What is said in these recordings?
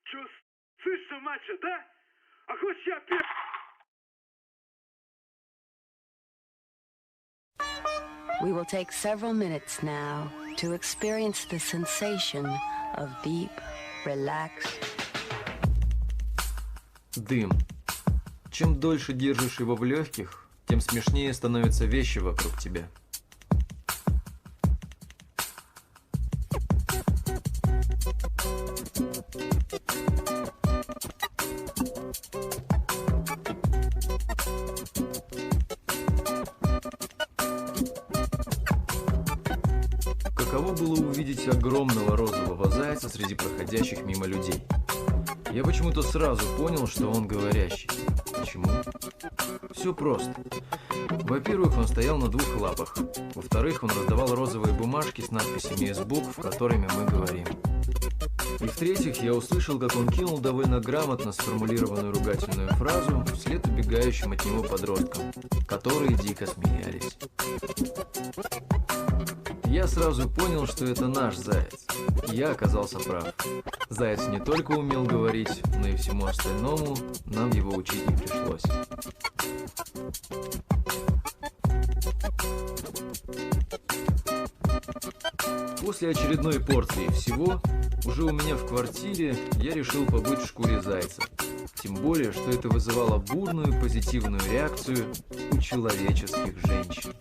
Чё, слышно, мачо, да? А хочешь я опять... We will take several minutes now to experience the sensation of deep, relaxed. Дым. Чем дольше держишь его в легких, тем смешнее становятся вещи вокруг тебя. Каково было увидеть огромного розового зайца среди проходящих мимо людей? Я почему-то сразу понял, что он говорящий. Почему? Все просто. Во-первых, он стоял на двух лапах. Во-вторых, он раздавал розовые бумажки с надписями из букв, которыми мы говорим. И в-третьих, я услышал, как он кинул довольно грамотно сформулированную ругательную фразу вслед убегающим от него подросткам, которые дико смеялись. Я сразу понял, что это наш заяц. Я оказался прав. Заяц не только умел говорить, но и всему остальному нам его учить не пришлось. После очередной порции всего, уже у меня в квартире, я решил побыть в шкуре зайца. Тем более, что это вызывало бурную позитивную реакцию у человеческих женщин.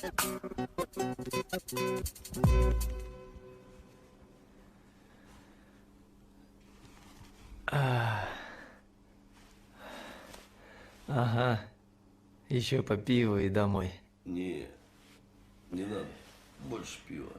Ага, еще по пиву и домой. Не надо, больше пива.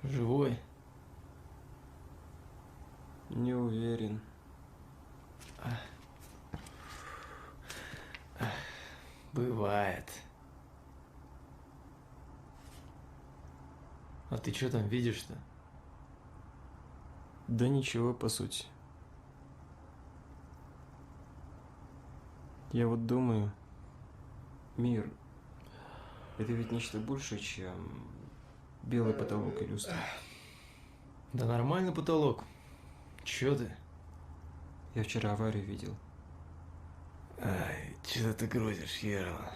Живой? Не уверен. Бывает. А ты что там видишь-то? Да ничего, по сути. Я вот думаю, мир – это ведь нечто большее, чем белый потолок и люстра. Да нормальный потолок. Чё ты? Я вчера аварию видел. Ай, что ты грузишь, Ерла?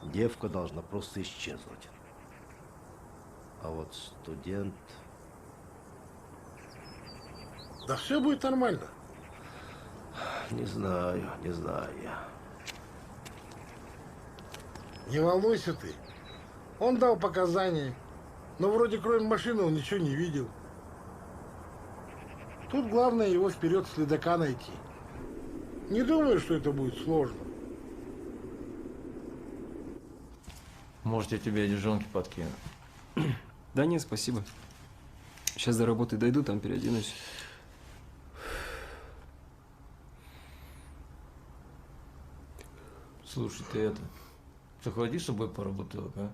Девка должна просто исчезнуть. А вот студент... Да все будет нормально. Не знаю я. Не волнуйся ты. Он дал показания, но вроде кроме машины он ничего не видел. Тут главное его вперед следака найти. Не думаю, что это будет сложно. Может, я тебе одежонки подкину? Да нет, спасибо. Сейчас до работы дойду, там переоденусь. Слушай, ты захвати с собой пару бутылок, а?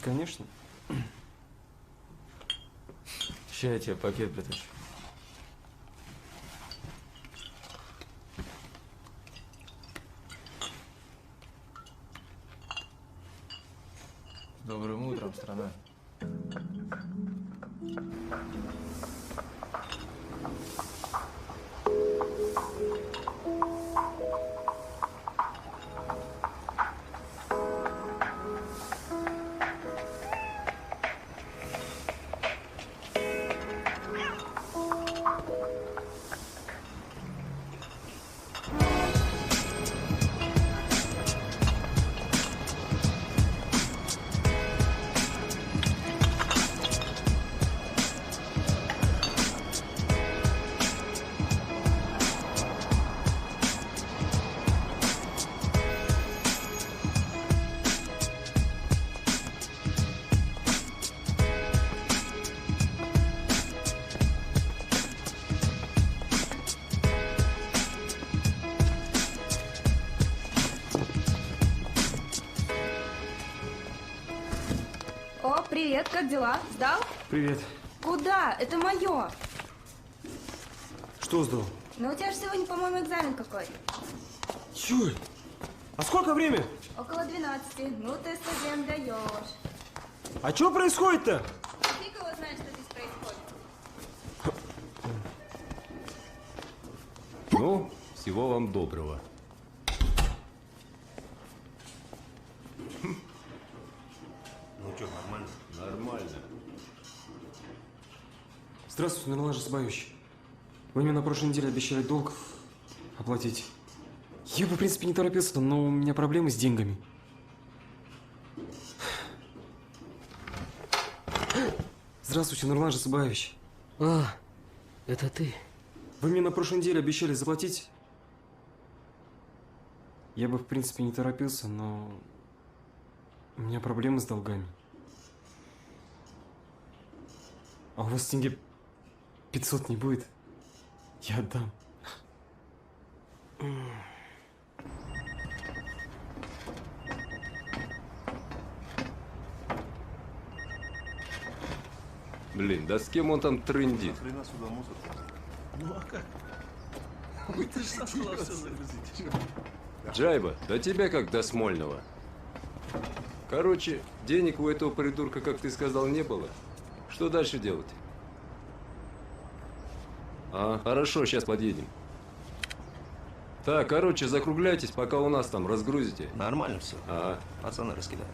Конечно. Сейчас я тебе пакет притащу. С добрым утром, страна. О, привет, как дела? Сдал? Привет. Куда? Это мое. Что сдал? Но у тебя же сегодня, по-моему, экзамен какой. Чуй. А сколько время? Около 12. Ну, ты студент даешь. А что происходит-то? Фиг его знает, что здесь происходит. Ну, всего вам доброго. Ну что, нормально? Нормально. Здравствуйте, Нурлан Жасбаевич. Вы мне на прошлой неделе обещали долг оплатить. Я бы, в принципе, не торопился, но у меня проблемы с деньгами. Здравствуйте, Нурлан Жасбаевич. А, это ты? Вы мне на прошлой неделе обещали заплатить. Я бы, в принципе, не торопился, но у меня проблемы с долгами. А у вас деньги 500 не будет? Я отдам. Блин, да с кем он там трындит? Ну а как? Ты же сам сказал все загрузить. Джайба, до тебя как до Смольного. Короче, денег у этого придурка, как ты сказал, не было. Что дальше делать? А, хорошо, сейчас подъедем. Так, короче, закругляйтесь, пока у нас там разгрузите. Нормально все. Ага. Пацаны раскидают.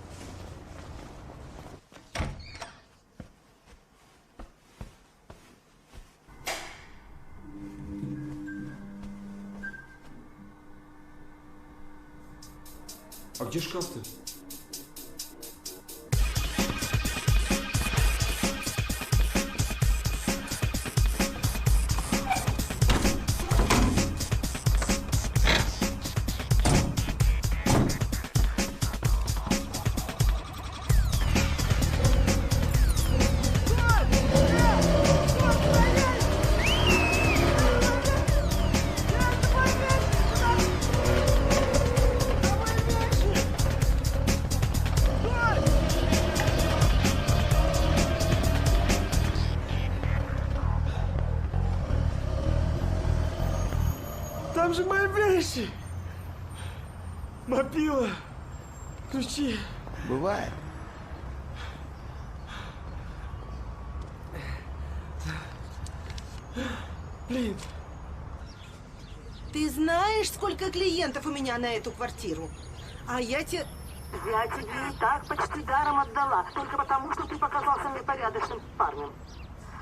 А где шкаф-то? Там же мои вещи! Мобила! Ключи! Бывает. Блин! Ты знаешь, сколько клиентов у меня на эту квартиру? А я тебе... Я тебе и так почти даром отдала, только потому, что ты показался мне порядочным парнем.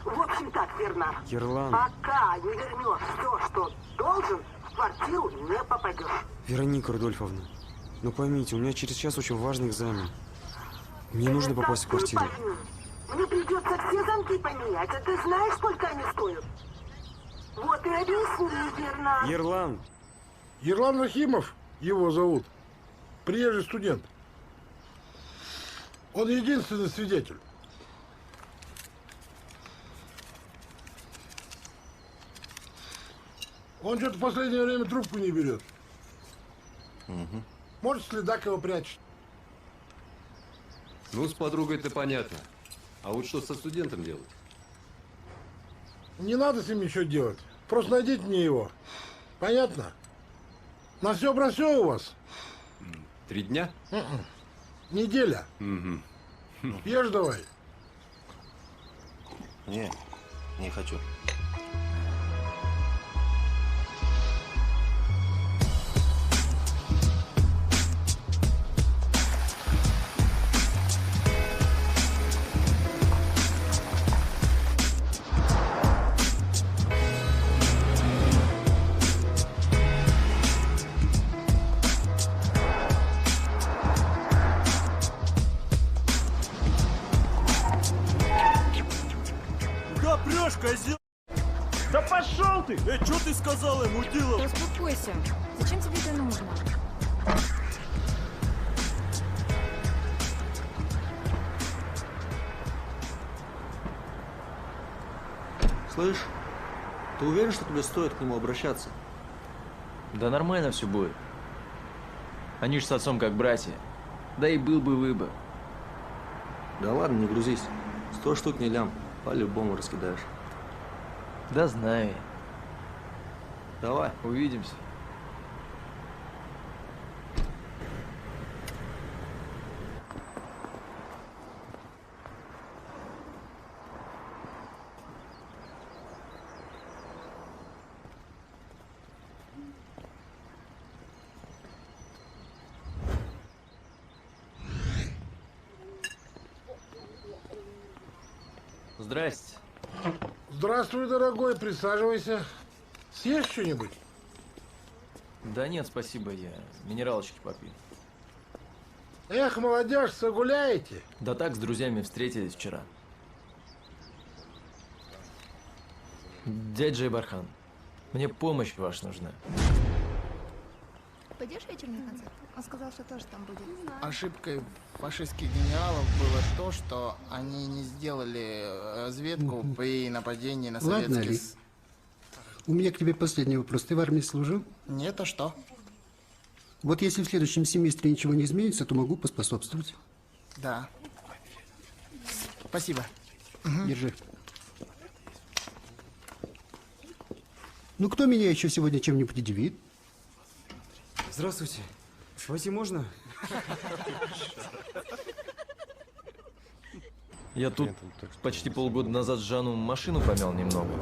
В общем так, Верна. Ерлан. Пока не вернешь все, что должен, в квартиру не попадешь. Вероника Рудольфовна, ну поймите, у меня через час очень важный экзамен. Мне нужно попасть в квартиру. Мне придется все замки поменять, а ты знаешь, сколько они стоят? Вот и объясни, Верна. Ерлан! Ерлан Рахимов его зовут. Приезжий студент. Он единственный свидетель. Он что-то в последнее время трубку не берет. Угу. Может, следак его прячет. Ну, с подругой-то понятно. А вот что со студентом делать? Не надо с ним ничего делать. Просто найдите мне его. Понятно? На все про все у вас? 3 дня? Неделя. Угу. Ешь давай. Не хочу. Да прешь, козел! Да пошел ты! Что ты сказал ему делать? Успокойся. Зачем тебе это нужно? Слышь, ты уверен, что тебе стоит к нему обращаться? Да нормально все будет. Они ж с отцом как братья. Да и был бы выбор. Да ладно, не грузись. 100 штук не лям. По-любому раскидаешь. Да знаю я. Давай. Увидимся. Здрасте. Здравствуй, дорогой, присаживайся. Съешь что-нибудь? Да нет, спасибо, я минералочки попью. Эх, молодежь, все гуляете? Да так, с друзьями встретились вчера. Дядя Джейбархан, мне помощь ваша нужна. Пойдешь вечером на концерт? Он сказал, что тоже там будет. Ошибкой фашистских генералов было то, что они не сделали разведку при нападении на Ладно, советский... Али. У меня к тебе последний вопрос. Ты в армии служил? Нет, а что? Вот если в следующем семестре ничего не изменится, то могу поспособствовать. Да. Спасибо. Держи. Ну, кто меня еще сегодня чем-нибудь удивит? Здравствуйте. Войти можно? Я тут почти полгода назад Жанну машину помял немного.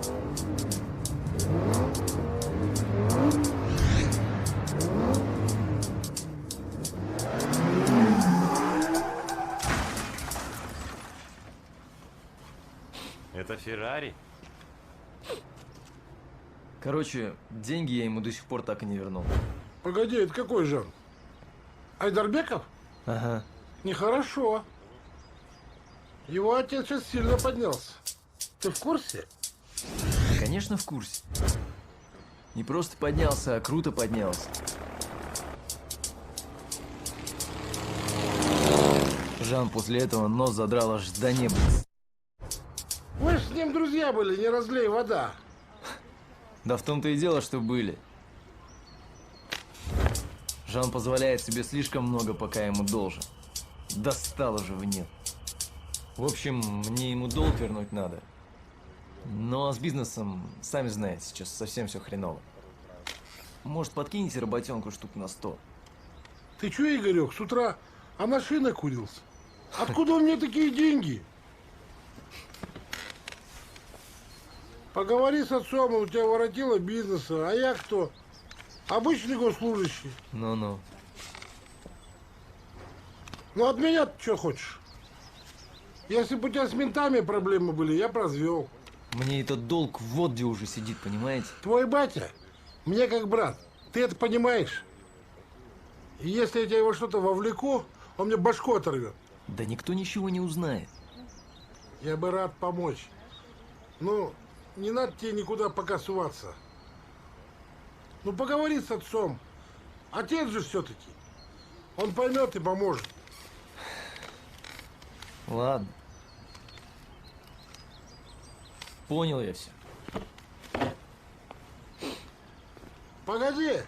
Это Феррари? Короче, деньги я ему до сих пор так и не вернул. Погоди, это какой Жан? Айдарбеков? Ага. Нехорошо. Его отец сейчас сильно поднялся. Ты в курсе? Конечно, в курсе. Не просто поднялся, а круто поднялся. Жан после этого нос задрал аж до неба. Вы же с ним друзья были, не разлей вода. Да в том-то и дело, что были. Жан позволяет себе слишком много, пока ему должен. Достал уже в нет. В общем, мне ему долг вернуть надо. Но с бизнесом, сами знаете, сейчас совсем все хреново. Может, подкинете работенку штук на 100? Ты чё, Игорек, с утра о машинах курился? Откуда у меня такие деньги? Поговори с отцом, он у тебя воротило бизнеса, а я кто? Обычный госслужащий. Ну-ну. Ну от меня ты что хочешь? Если бы у тебя с ментами проблемы были, я б развел. Мне этот долг в воде уже сидит, понимаете? Твой батя мне как брат. Ты это понимаешь? И если я тебя во что-то вовлеку, он мне башку оторвет. Да никто ничего не узнает. Я бы рад помочь. Ну, не надо тебе никуда пока суваться. Ну, поговори с отцом. Отец же все-таки. Он поймет и поможет. Ладно. Понял я все. Погоди.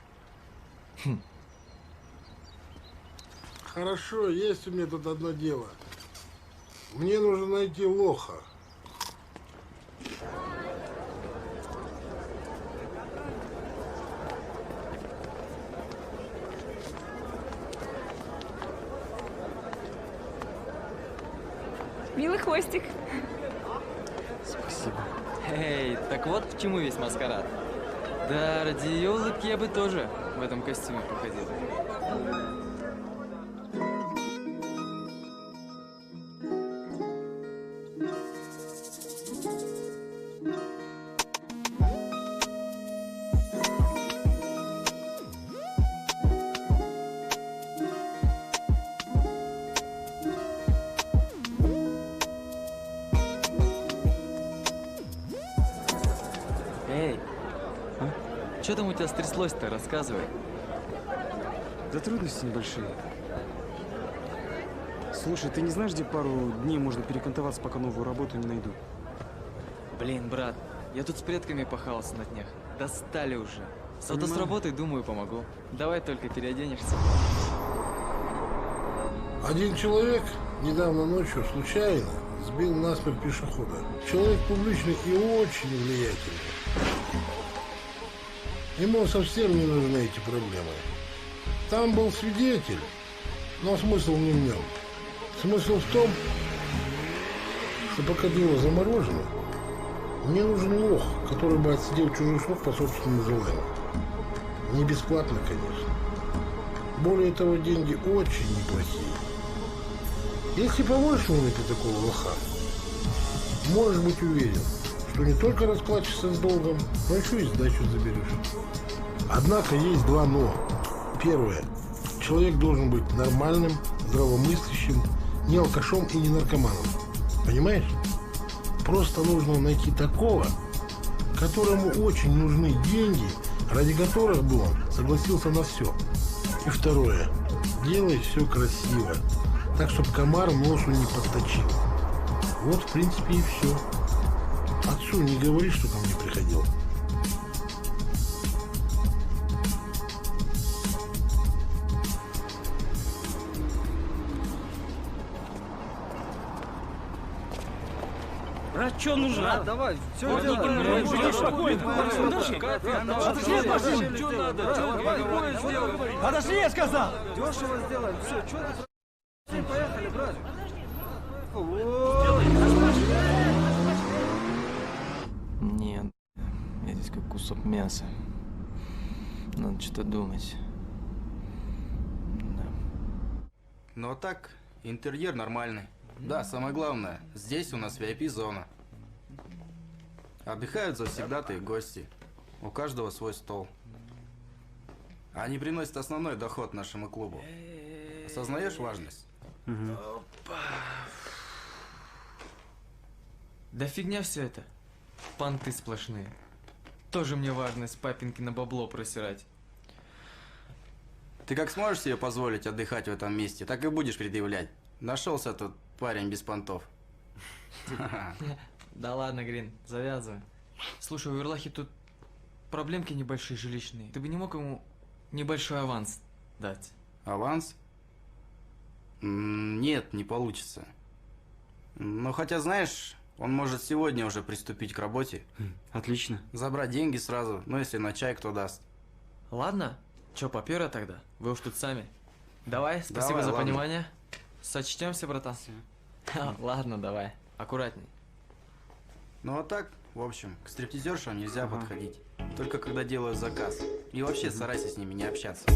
Хорошо, есть у меня тут одно дело. Мне нужно найти лоха. Милый хвостик. Спасибо. Эй, так вот к чему весь маскарад. Да, ради ее улыбки я бы тоже в этом костюме походил. Эй, что там у тебя стряслось-то, рассказывай. Да трудности небольшие. Слушай, ты не знаешь, где пару дней можно перекантоваться, пока новую работу не найду? Блин, брат, я тут с предками пахался на днях. Достали уже. Зато с Понимаю. работой, думаю, помогу. Давай только переоденешься. Один человек недавно ночью случайно сбил насмерть пешехода. Человек публичный и очень влиятельный. Ему совсем не нужны эти проблемы. Там был свидетель, но смысл не в нем. Смысл в том, что пока дело заморожено, мне нужен лох, который бы отсидел чужой срок по собственному желанию. Не бесплатно, конечно. Более того, деньги очень неплохие. Если поможешь мне найти такого лоха, можешь быть уверен, что не только расплачешься с долгом, но еще и сдачу заберешь. Однако есть два «но». Первое. Человек должен быть нормальным, здравомыслящим, не алкашом и не наркоманом. Понимаешь? Просто нужно найти такого, которому очень нужны деньги, ради которых бы он согласился на все. И второе. Делай все красиво, так, чтобы комар носу не подточил. Вот, в принципе, и все. Отцу не говори, что ко мне приходил. Брат, что нужно? Брат, давай, все Вот делаем. Подожди, я сказал! Дешево сделаем, все, что ты... Поехали, брат. Нет, я здесь как кусок мяса. Надо что-то думать. Ну а так, интерьер нормальный. Да, самое главное, здесь у нас VIP-зона. Отдыхают завсегдатые гости. У каждого свой стол. Они приносят основной доход нашему клубу. Осознаешь важность? Да фигня все это. Понты сплошные. Тоже мне важно с папинки на бабло просирать. Ты как сможешь себе позволить отдыхать в этом месте, так и будешь предъявлять. Нашелся тут парень без понтов. Да ладно, Грин, завязывай. Слушай, у Верлахи тут проблемки небольшие жилищные. Ты бы не мог ему небольшой аванс дать? Аванс? Нет, не получится. Но хотя, знаешь, он может сегодня уже приступить к работе. Отлично. Забрать деньги сразу, ну если на чай кто даст. Ладно, чё, попёра тогда? Вы уж тут сами. Давай, спасибо Давай, за ладно. понимание. Сочтёмся, братан. Ладно, давай, аккуратней. Ну а так, в общем, к стриптизершам нельзя подходить. Только когда делают заказ. И вообще старайся с ними не общаться.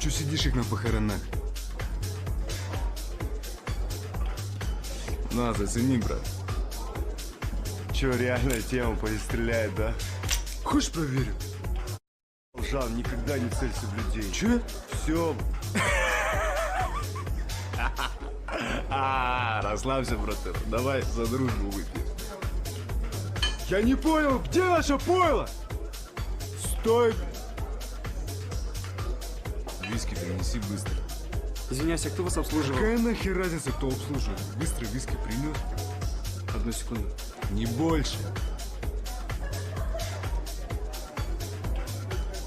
Чё сидишь как на похоронах? На, зацени, брат. Чё, реальная тема стреляет, да? Хочешь проверю? Жан, никогда не целься в людей. Чё? Все. Расслабься, братан. Давай за дружбу выпьем. Я не понял, где наше пойло? Стой! Виски принеси быстро. Извиняюсь, а кто вас обслуживал? Какая нахер разница, кто обслуживает? Быстро виски принес. Одну секунду. Не больше.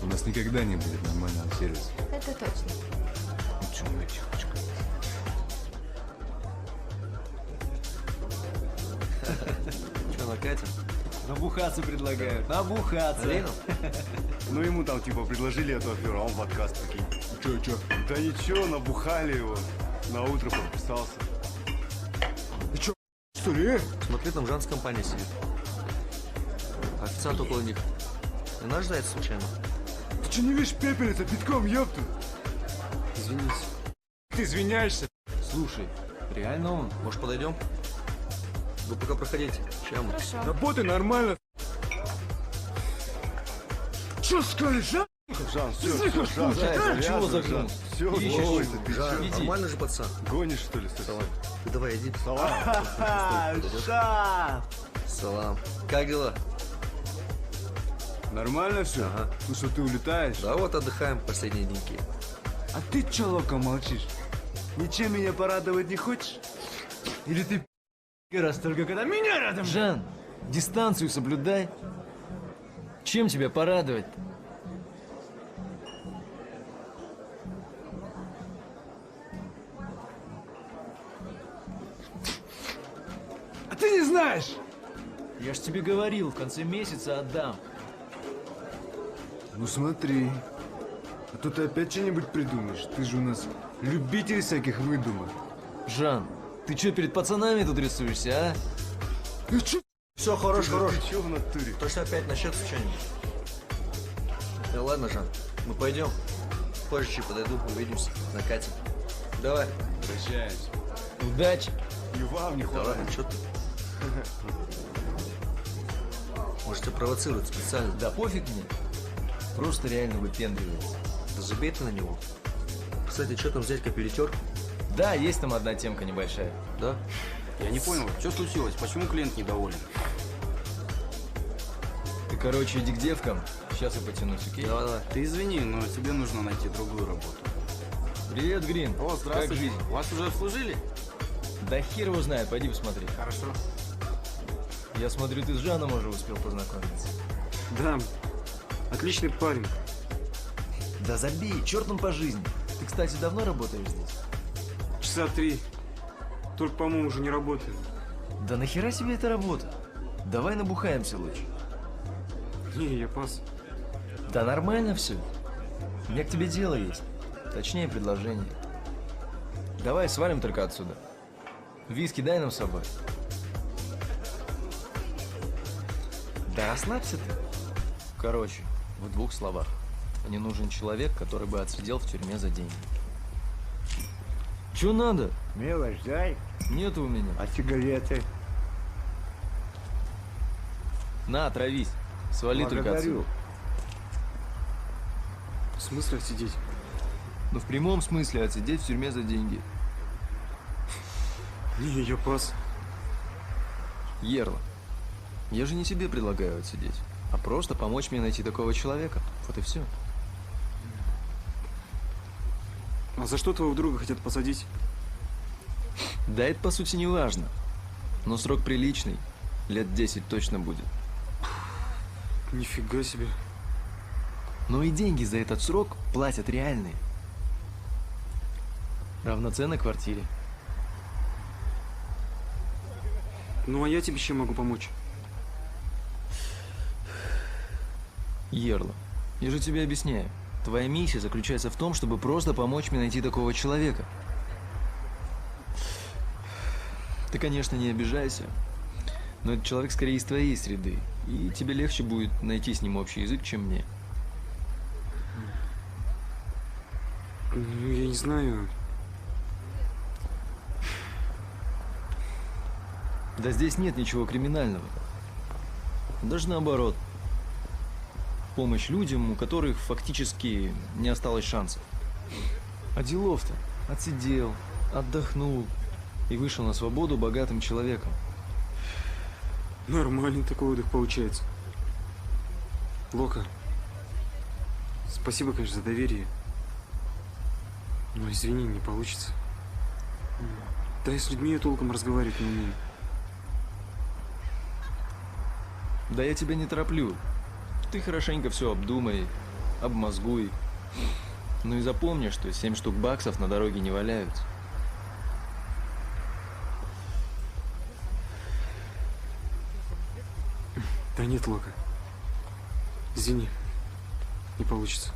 У нас никогда не будет нормального сервиса. Это точно. Ну чё, моя девочка? Чё, накатим? Набухаться предлагают, набухаться. Алину? Ну ему там типа предложили эту аферу, а он подкаст такие. Чё? Да ничего, набухали его. На утро подписался. Ты чё, что ли? Смотри, там Жан с компанией сидит. Официант около них. Не наш заяц случайно? Ты чё не видишь пепельница битком, ёпту? Извините. Ты извиняешься? Слушай, реально он? Может, подойдем? Вы пока проходите. Чем? Хорошо. Работай нормально. Чё скажешь, а? Жан, все, Жан, чего загнул? Все, успокойся, ты Жан, чё? нормально же, пацан? Гонишь, что ли, Салам. Ты давай, иди. Жан! Салам. Как дела? Нормально все? Ага. Ну что, ты улетаешь? Да вот отдыхаем последние деньки. А ты чё, лока, молчишь? Ничем меня порадовать не хочешь? Или ты Раз только когда меня рядом. Жан, дистанцию соблюдай. Чем тебя порадовать-то? А ты не знаешь! Я ж тебе говорил, в конце месяца отдам. Ну смотри, а то ты опять что-нибудь придумаешь. Ты же у нас любитель всяких выдумок. Жан, ты что, перед пацанами тут рисуешься, а? Ну чё? Все, хорош. Ты чё в натуре? Точно опять начнется что-нибудь. Да ладно, Жан, мы пойдем. Позже чуть подойду, увидимся, накатим. Давай. Прощаемся. Удачи. И вам не Да хватает. ладно, что ты? Может, тебя провоцируют специально? Да пофиг мне. Просто реально выпендривается. Да забей ты на него. Кстати, что там взять капелетер? Да, есть там одна темка небольшая. Да? Я не понял, что случилось? Почему клиент недоволен? Ты, короче, иди к девкам. Сейчас я потянусь, окей? Давай. Ты извини, но тебе нужно найти другую работу. Привет, Грин. О, Как здравствуйте. жизнь? Вас уже обслужили? Да хер его знает, пойди посмотри. Хорошо. Я смотрю, ты с Жаном уже успел познакомиться. Да, отличный парень. Да забей, черт он по жизни. Ты, кстати, давно работаешь здесь? Часа 3. Только, по-моему, уже не работаю. Да нахера себе эта работа? Давай набухаемся лучше. Не, я пас. Да нормально все. У меня к тебе дело есть. Точнее, предложение. Давай свалим только отсюда. Виски дай нам с собой. Да расслабься ты. Короче, в 2 словах. Мне нужен человек, который бы отсидел в тюрьме за деньги. Чё надо? Мелочь дай. Нету у меня. А сигареты? На, травись. Свали только отсюда. В смысле отсидеть? Ну, в прямом смысле отсидеть в тюрьме за деньги. Не, я пас. Ерла, я же не тебе предлагаю отсидеть, а просто помочь мне найти такого человека. Вот и все. А за что твоего друга хотят посадить? Да это по сути не важно. Но срок приличный. Лет 10 точно будет. Нифига себе. Но и деньги за этот срок платят реальные. Равноценно квартире. Ну а я тебе чем могу помочь? Ерла, я же тебе объясняю. Твоя миссия заключается в том, чтобы просто помочь мне найти такого человека. Ты, конечно, не обижайся, но этот человек скорее из твоей среды, и тебе легче будет найти с ним общий язык, чем мне. Ну, я не знаю. Да здесь нет ничего криминального. Даже наоборот. Помощь людям, у которых фактически не осталось шансов. А делов-то отсидел, отдохнул и вышел на свободу богатым человеком. Нормальный такой отдых получается. Лока, спасибо, конечно, за доверие. Но извини, не получится. Да и с людьми я толком разговаривать не умею. Да я тебя не тороплю. Ты хорошенько все обдумай, обмозгуй. Ну и запомни, что 7 штук баксов на дороге не валяются. Да нет, Лока. Извини, не получится.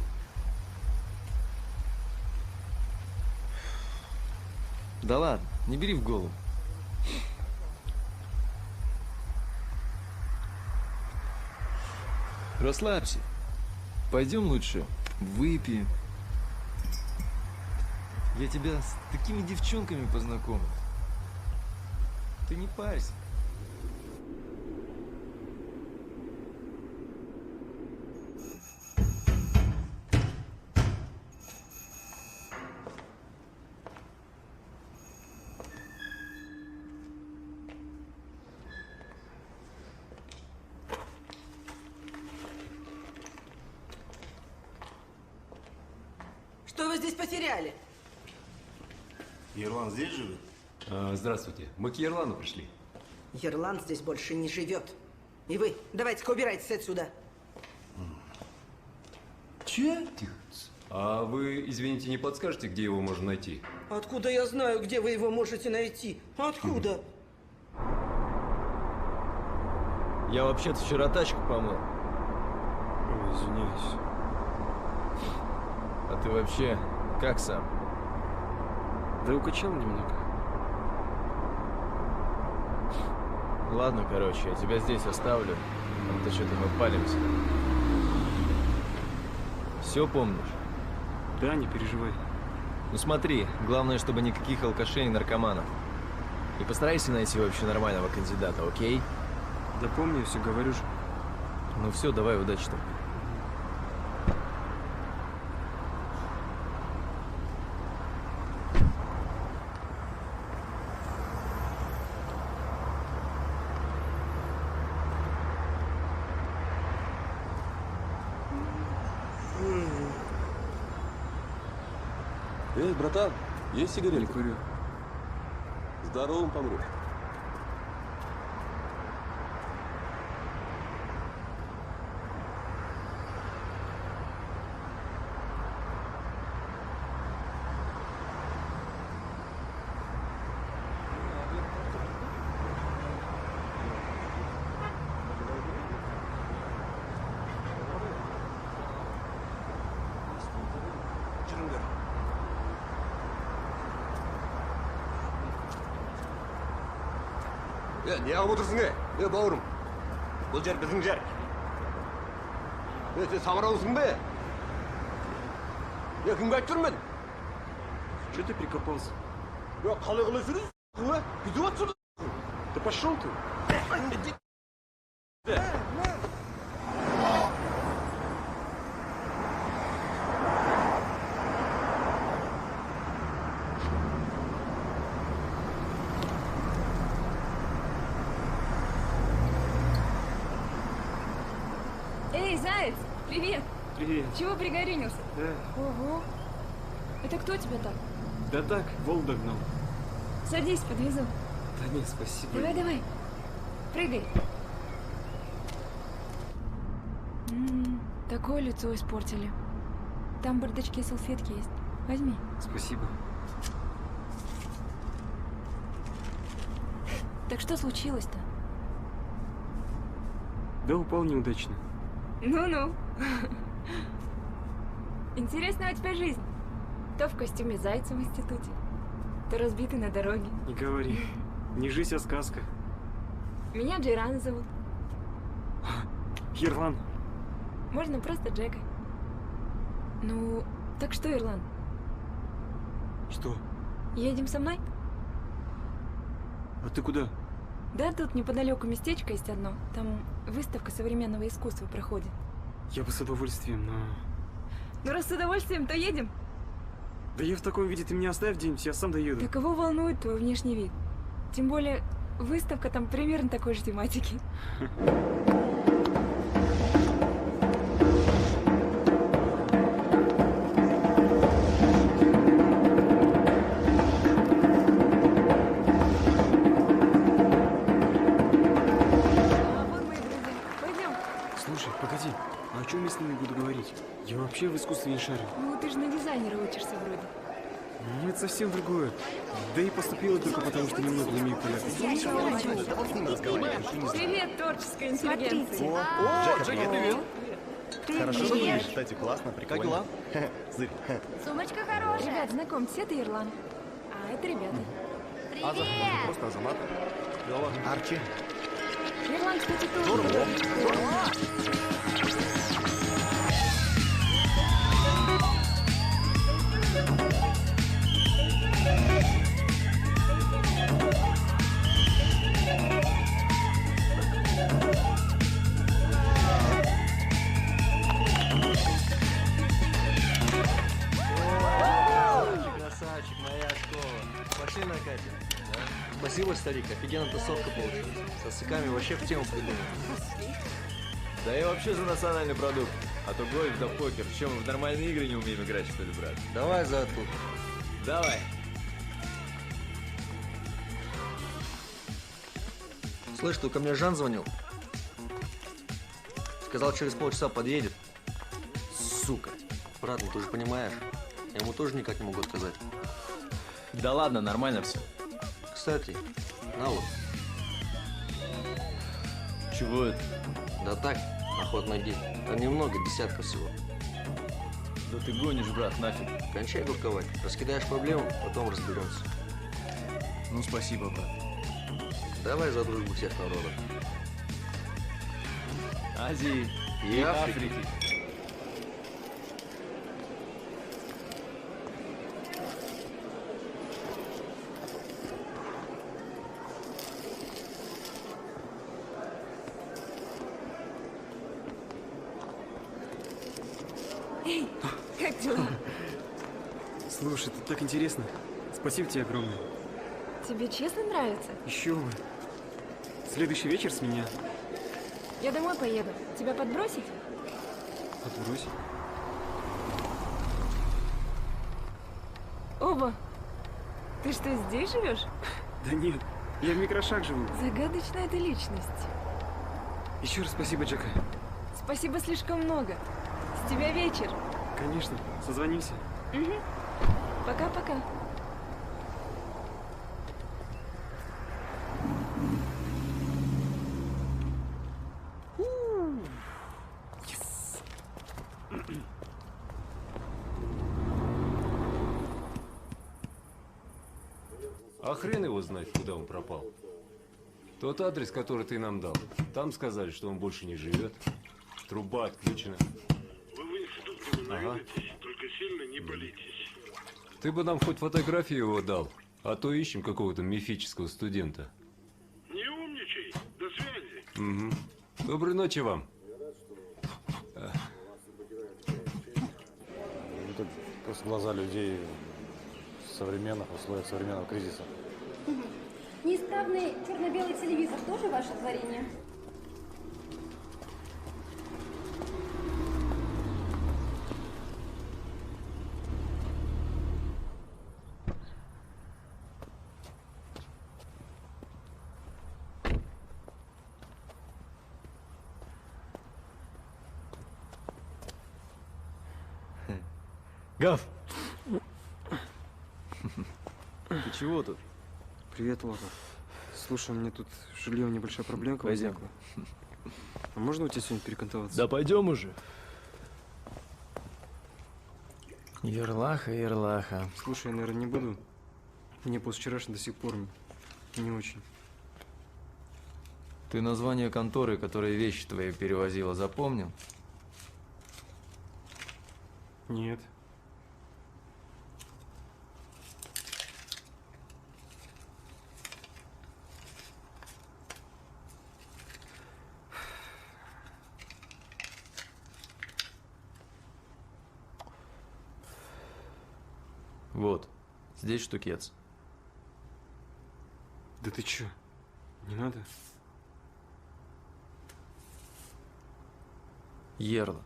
Да ладно, не бери в голову. Расслабься. Пойдем лучше выпьем. Я тебя с такими девчонками познакомлю. Ты не парься. Что вы здесь потеряли? Ерлан здесь живет? Здравствуйте. Мы к Ерлану пришли. Ерлан здесь больше не живет. И вы, давайте-ка убирайтесь отсюда. Че? Тихо. А вы, извините, не подскажете, где его можно найти? Откуда я знаю, где вы его можете найти? Откуда? Я вообще-то вчера тачку помыл. Ой, извиняюсь. А ты вообще как сам? Да укачал немного. Ладно, короче, я тебя здесь оставлю. А то что-то мы палимся. Все помнишь? Да, не переживай. Ну смотри, главное, чтобы никаких алкашей и наркоманов. И постарайся найти вообще нормального кандидата, окей? Да помню, я все говорю же. Ну все, давай, удачи там. Эй, братан, есть сигареты? Не курю. Здоровым помру. Не алып отырсың, бауырым? Бұл жер біздің жер. Сен самыраусың бе? Кімге айтып жүрмін? Че ты прикопался? Қалай қалай жүрсің? Бүйтіп отсың? Да пошел ты! Эй, заяц, привет! Привет. Чего пригорюнился? Да. Ого! Это кто тебя так? Да так, волк догнал. Садись, подвезу. Да нет, спасибо. Давай, давай. Прыгай. Такое лицо испортили. Там бардачки и салфетки есть. Возьми. Спасибо. Так что случилось-то? Да упал неудачно. Ну-ну. Интересная у тебя жизнь. То в костюме зайца в институте, то разбитый на дороге. Не говори. Не жизнь, а сказка. Меня Джейран зовут. Ирлан. Можно просто Джека. Ну, так что, Ирлан? Что? Едем со мной? А ты куда? Да, тут неподалеку местечко есть одно. Там выставка современного искусства проходит. Я бы с удовольствием, но... Ну, раз с удовольствием, то едем. Да я в таком виде, ты меня оставь где-нибудь, я сам доеду. Да кого волнует твой внешний вид? Тем более, выставка там примерно такой же тематики. Слушай, погоди, а о чем я с ними буду говорить? Я вообще в искусстве не шарю. Ну, ты же на дизайнера учишься вроде. Ну, это совсем другое. Да и поступила только потому, что немного умею полякать. Привет, творческая интеллигенция. О, Джека, привет. Хорошо выглядишь, кстати, классно, прикольно. Как дела? Зырь. Сумочка хорошая. Ребят, знакомьтесь, это Ирлан. А это ребята. Аза, просто Азамат. Лёва. Арчи. Ирлан, кстати, тоже. Красавчик, моя школа. Пошли накатим. Да? Спасибо, старик, офигенно тусовка получилась. Со сыками вообще в тему придумали. Да я вообще за национальный продукт. А то гольф да покер. Чем мы в нормальные игры не умеем играть, что ли, брат? Давай за тут. Давай. Слышь, ты ко мне Жан звонил? Сказал, через полчаса подъедет. сука. Брат, ну ты же понимаешь, я ему тоже никак не могу отказать. Да ладно, нормально все. Кстати, на вот. Чего это? Да так, охотный день. Там немного, десятка всего. Да ты гонишь, брат, нафиг. Кончай гурковать. Раскидаешь проблему, потом разберемся. Ну, спасибо, брат. Давай за дружбу всех народов. Азии и Африки. Эй, как дела? Слушай, тут так интересно. Спасибо тебе огромное. Тебе честно нравится? Еще бы. Следующий вечер с меня. Я домой поеду. Тебя подбросить? Отбрось. Оба. Ты что, здесь живешь? Да нет, я в микрошаг живу. Загадочная ты личность. Еще раз спасибо, Джека. Спасибо слишком много. С тебя вечер. Конечно, созвонимся. Угу. Пока-пока. А хрен его знает, куда он пропал. Тот адрес, который ты нам дал, там сказали, что он больше не живет. Труба отключена. Вы в институт не наведайтесь, только сильно не болитесь. Ты бы нам хоть фотографию его дал, а то ищем какого-то мифического студента. Не умничай, до связи. Угу. Доброй ночи вам. Это просто глаза людей в современных условиях современного кризиса. Неисправный черно-белый телевизор тоже ваше творение? Гав! Ты чего тут? Привет, Лока. Слушай, у меня тут с жильем небольшая проблемка Пойдем. возникла. А можно у тебя сегодня перекантоваться? Да пойдем уже. Ерлаха, Ерлаха. Слушай, я, наверное, не буду. Мне после вчерашнего до сих пор не очень. Ты название конторы, которая вещи твои перевозила, запомнил? Нет. Вот, здесь штукец. Да ты чё? Не надо? Ерла,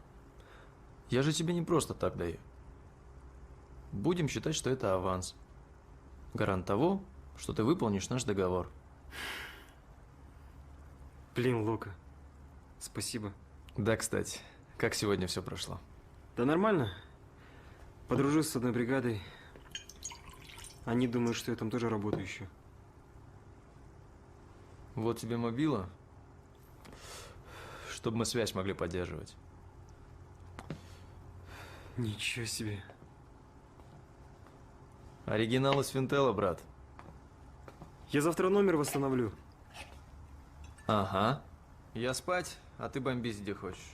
я же тебе не просто так даю. Будем считать, что это аванс. Гарант того, что ты выполнишь наш договор. Блин, Лока, спасибо. Да, кстати, как сегодня все прошло? Да нормально. Подружился с одной бригадой. Они думают, что я там тоже работаю еще. Вот тебе мобила, чтобы мы связь могли поддерживать. Ничего себе. Оригинал из Финтела, брат. Я завтра номер восстановлю. Ага. Я спать, а ты бомбись где хочешь.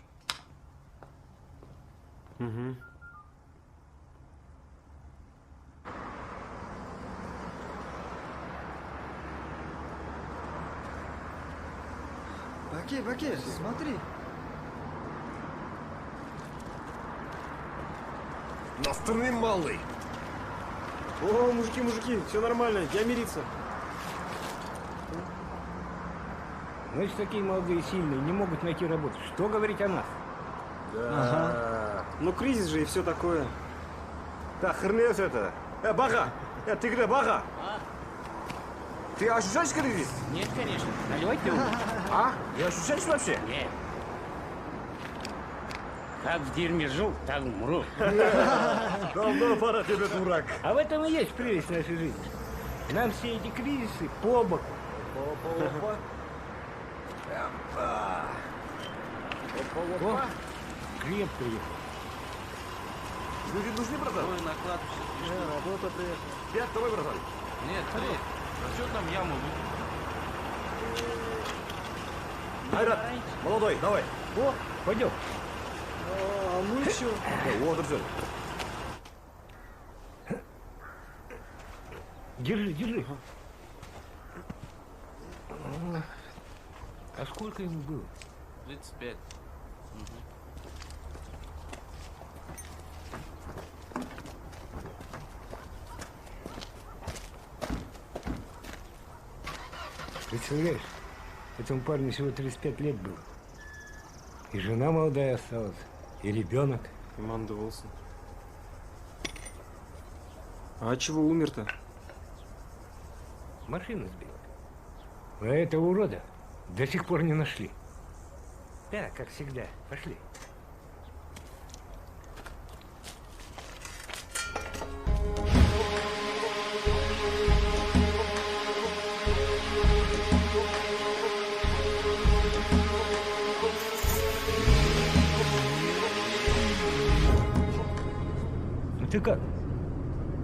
Угу. Баке, смотри. Настырный малый. О, мужики, все нормально, я мириться. Значит, такие молодые сильные не могут найти работу. Что говорить о нас? Да. Ага. Ну, кризис же и все такое. Да, хренец это. Бага! Ты где, Бага? Ты ощущаешь кризис? Нет, конечно. Наливать ты А? Не ощущаешь вообще? Нет. Как в дерьме жил, так умру. Давно пора тебе, дурак. А в этом и есть прелесть нашей жизни. Нам все эти кризисы по боку. Опа. О, Глеб приехал. Люди нужны, братан? Ой, наклад. Работа ты. 5 давай, братан. Нет, 3. А что там яму? Айрат, молодой, давай. О, пойдем. А ну еще. Вот, держи. Держи, держи. А сколько ему было? 35. Представляешь, этому парню всего 35 лет было. И жена молодая осталась, и ребенок. Командовался. А от чего умер-то? Машину сбила. А этого урода до сих пор не нашли. Да, как всегда. Пошли. Ну ты как?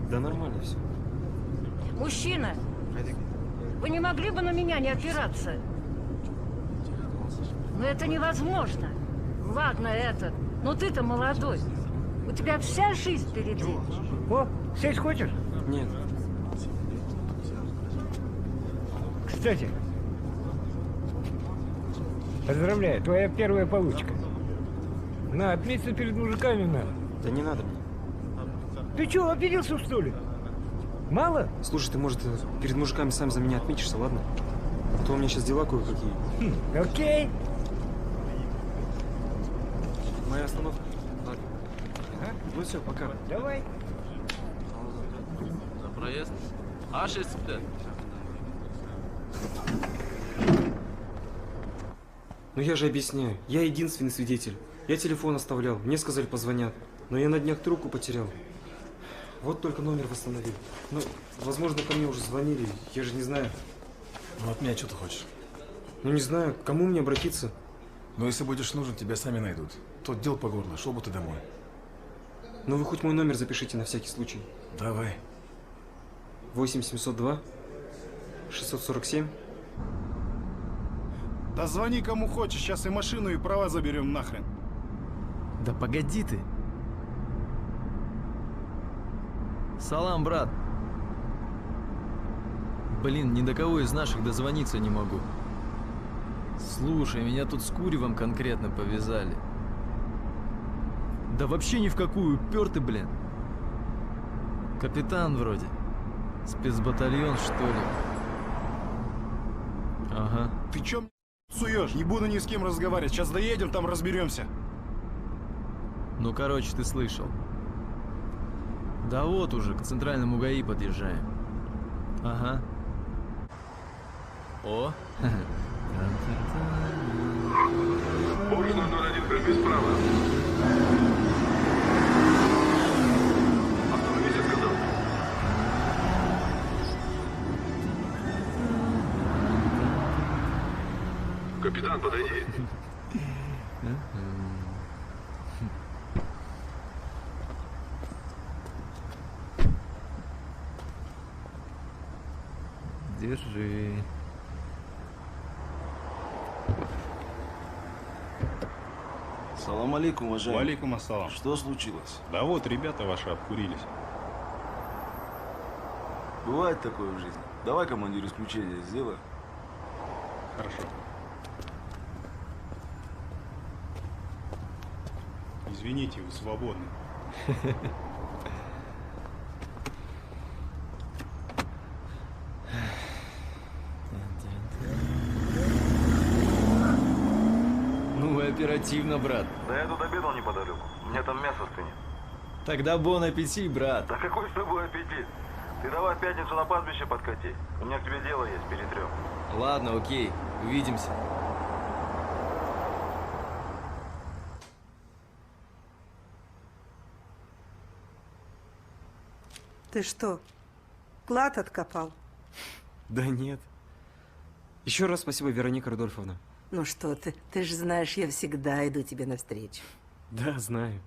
Да нормально все. Мужчина, вы не могли бы на меня не опираться? Но это невозможно. Ладно это, но ты-то молодой. У тебя вся жизнь впереди. О, сесть хочешь? Нет. Кстати, поздравляю, твоя первая получка. На, отметься перед мужиками надо. Да не надо мне. Ты что, обиделся, что ли? Мало? Слушай, ты, может, перед мужиками сам за меня отметишься, ладно? А то у меня сейчас дела кое-какие. Окей. Моя остановка. Ладно. Ага. Ну все, пока. Давай. За проезд. Аш естіптен. Ну я же объясняю. Я единственный свидетель. Я телефон оставлял. Мне сказали, позвонят. Но я на днях трубку потерял. Вот только номер восстановил. Ну, возможно, ко мне уже звонили. Я же не знаю. Ну, от меня что ты хочешь? Ну, не знаю, к кому мне обратиться? Ну, если будешь нужен, тебя сами найдут. Тут дел по горло, шел бы ты домой. Ну, вы хоть мой номер запишите на всякий случай. Давай. 8702 647. Да звони кому хочешь, сейчас и машину, и права заберем нахрен. Да погоди ты. Салам, брат. Блин, ни до кого из наших дозвониться не могу. Слушай, меня тут с Куревым конкретно повязали. Да вообще ни в какую, упертый, блин. Капитан вроде. Спецбатальон, что ли? Ага. Ты чё мне суешь? Не буду ни с кем разговаривать. Сейчас доедем, там разберемся. Ну, короче, ты слышал. Да вот уже, к центральному ГАИ подъезжаем. Ага. О! Курс 001, прижми справа. Остановись, я сказал. Капитан, подойди. Держи. Салам алейкум, уважаемый. Валейкум ассалам. Что случилось? Да вот, ребята ваши обкурились. Бывает такое в жизни. Давай, командир, исключение сделай. Хорошо. Извините, вы свободны. Ну вы оперативно, брат. Да я тут обедал неподалеку. У меня там мясо стынет. Тогда бон аппетит, брат. Да какой с тобой аппетит? Ты давай в пятницу на пастбище подкати. У меня к тебе дело есть, перетрем. Ладно, окей. Увидимся. Ты что, клад откопал? Да нет. Еще раз спасибо, Вероника Рудольфовна. Ну что ты же знаешь, я всегда иду тебе навстречу. Да, знаю.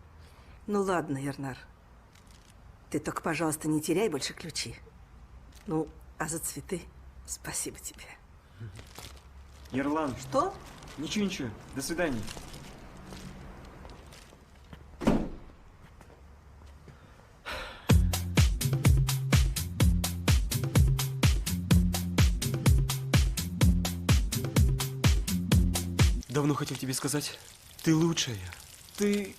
Ну ладно, Ернар. Ты только, пожалуйста, не теряй больше ключи. Ну, а за цветы спасибо тебе. Ерлан. Что? Ничего. До свидания. Давно хотел тебе сказать, ты лучшая. Ты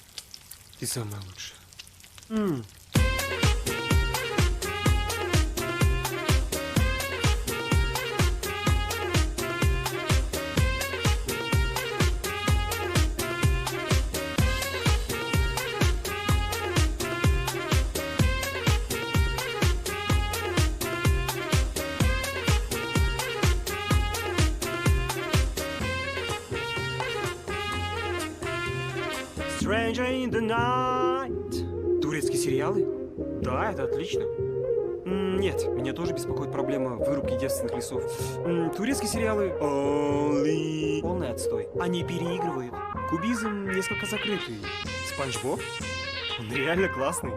самая лучшая. Stranger in the night. Турецкие сериалы? Да, это отлично. Нет, меня тоже беспокоит проблема вырубки девственных лесов. Турецкие сериалы полный отстой. Они переигрывают. Кубизм несколько закрытый. Спанч Боб? Он реально классный.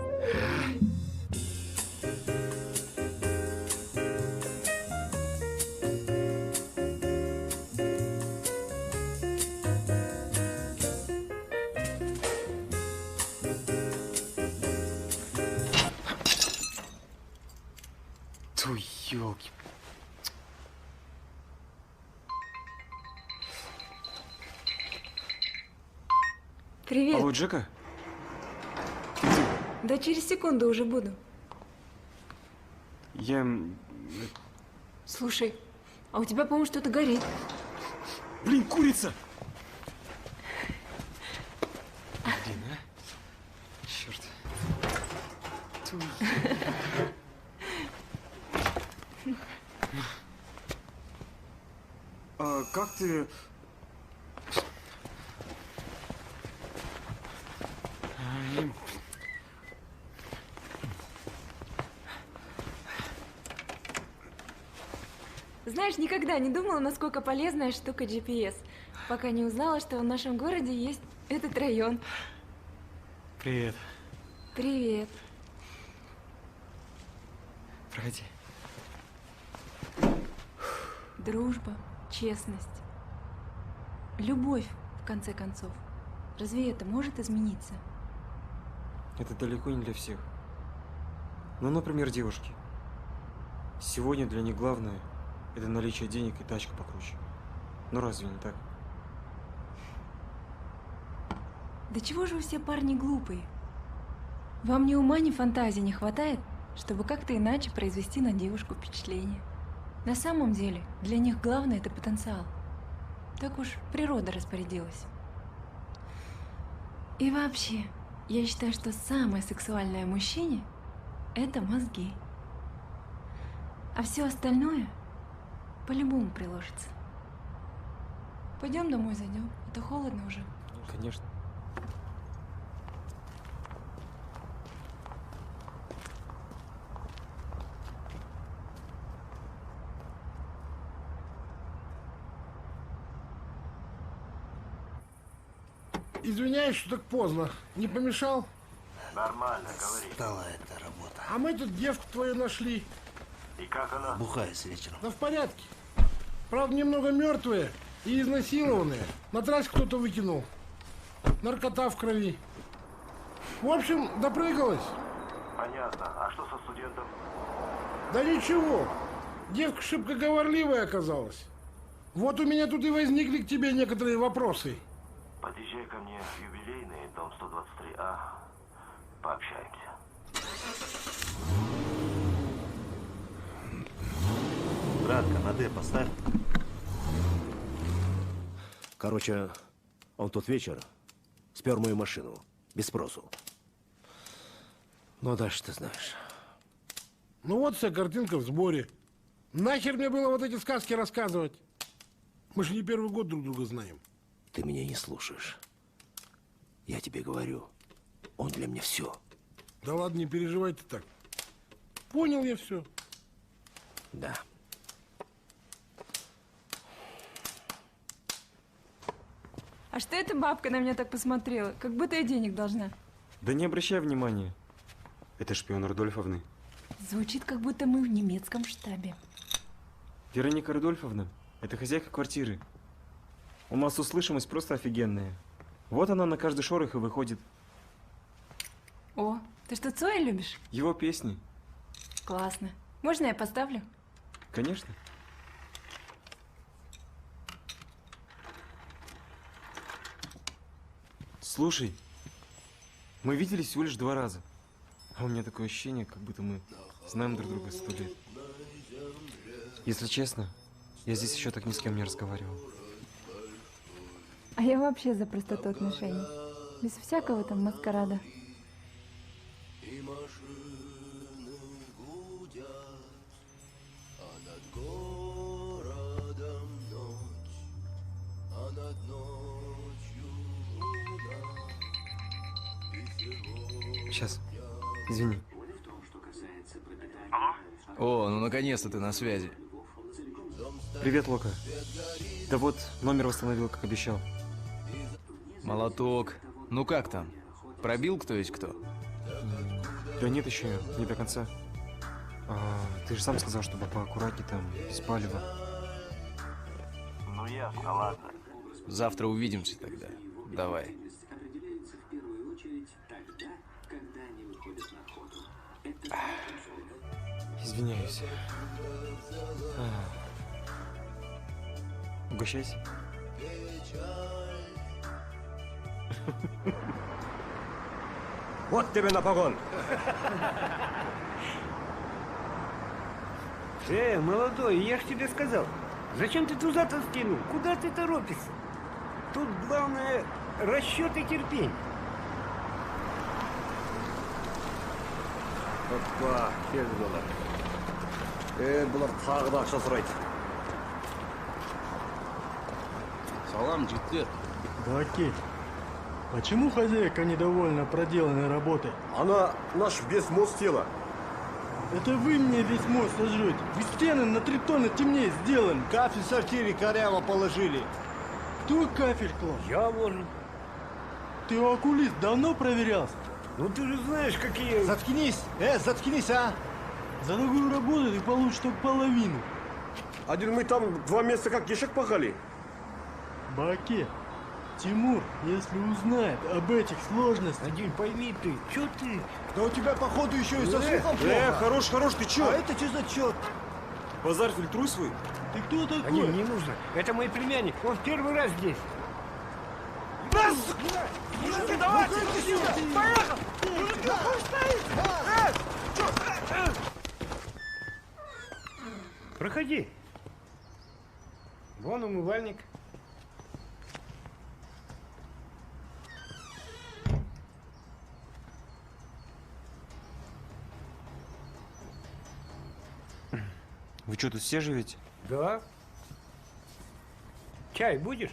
Ёлки. Привет. Алло, Джека? Да через секунду уже буду. Я... Слушай, а у тебя, по-моему, что-то горит. Блин, курица! Блин, а? Черт. Как ты... Знаешь, никогда не думала, насколько полезная штука GPS, пока не узнала, что в нашем городе есть этот район. Привет. Привет. Проходи. Дружба, честность, любовь, в конце концов. Разве это может измениться? Это далеко не для всех. Ну, например, девушки. Сегодня для них главное – это наличие денег и тачка покруче. Ну, разве не так? Да чего же вы все парни глупые? Вам ни ума, ни фантазии не хватает, чтобы как-то иначе произвести на девушку впечатление. На самом деле, для них главное – это потенциал. Так уж природа распорядилась. И вообще, я считаю, что самое сексуальное в мужчине – это мозги. А все остальное по-любому приложится. Пойдем домой зайдем, а то холодно уже. Конечно. Извиняюсь, что так поздно. Не помешал? Нормально, говори. Стала эта работа. А мы тут девку твою нашли. И как она? Бухает с вечером. Да в порядке. Правда, немного мертвые и изнасилованные. На трассе кто-то выкинул. Наркота в крови. В общем, допрыгалась. Понятно. А что со студентом? Да ничего. Девка шибко говорливая оказалась. Вот у меня тут и возникли к тебе некоторые вопросы. Подъезжай ко мне в юбилейный, дом 123А. Пообщаемся. Братка, на Д поставь. Короче, он тот вечер спер мою машину. Без спросу. Ну, дальше ты знаешь. Ну вот вся картинка в сборе. Нахер мне было вот эти сказки рассказывать? Мы же не первый год друг друга знаем. Ты меня не слушаешь. Я тебе говорю, он для меня все. Да ладно, не переживай ты так. Понял я все. Да. А что эта бабка на меня так посмотрела? Как будто я денег должна. Да не обращай внимания. Это шпион Рудольфовны. Звучит, как будто мы в немецком штабе. Вероника Рудольфовна – это хозяйка квартиры. У нас услышимость просто офигенная. Вот она на каждый шорох и выходит. О, ты что, Цоя любишь? Его песни. Классно. Можно я поставлю? Конечно. Слушай, мы виделись всего лишь 2 раза. А у меня такое ощущение, как будто мы знаем друг друга 100 лет. Если честно, я здесь еще так ни с кем не разговаривал. А я вообще за простоту отношений. Без всякого там маскарада. Сейчас. Извини. О, ну наконец-то ты на связи. Привет, Лока. Да вот, номер восстановил, как обещал. Молоток. Ну как там? Пробил кто есть кто? Да нет еще, не до конца. Ты же сам сказал, чтобы поаккуратнее там, без палева. Ну ясно, ладно. Завтра увидимся тогда. Давай. Извиняюсь. Угощайся. Вот тебе на погон. Молодой, я ж тебе сказал. Зачем ты туда-то скинул? Куда ты торопишься? Тут главное расчет и терпение. Опа, кел было. Бұлар тағы да ақша сұрайды. Салам, жігіттер. Баки, почему хозяйка недовольна проделанной работой? Она наш весь мост села. Это вы мне весь мост сожрете. Ведь стены на 3 тонны темнее сделаны. Кафель в сортире коряво положили. Кто кафель клал? Я вон. Ты окулист давно проверялся? Ну ты же знаешь, какие... Заткнись! Заткнись, а! За такую работу ты получишь только половину. Один мы там 2 месяца как ешек пахали. Баке, Тимур, если узнает об этих сложностях... Один, пойми ты, что ты? Да у тебя, походу, еще и со слухом плохо. Хорош, ты чё? А это что за чёрт? Базар фильтруй свой. Ты кто такой? Не нужно. Это мой племянник. Он в первый раз здесь. Давайте! Поехал! Проходи. Вон умывальник. Вы что, тут все живете? Да. Чай будешь?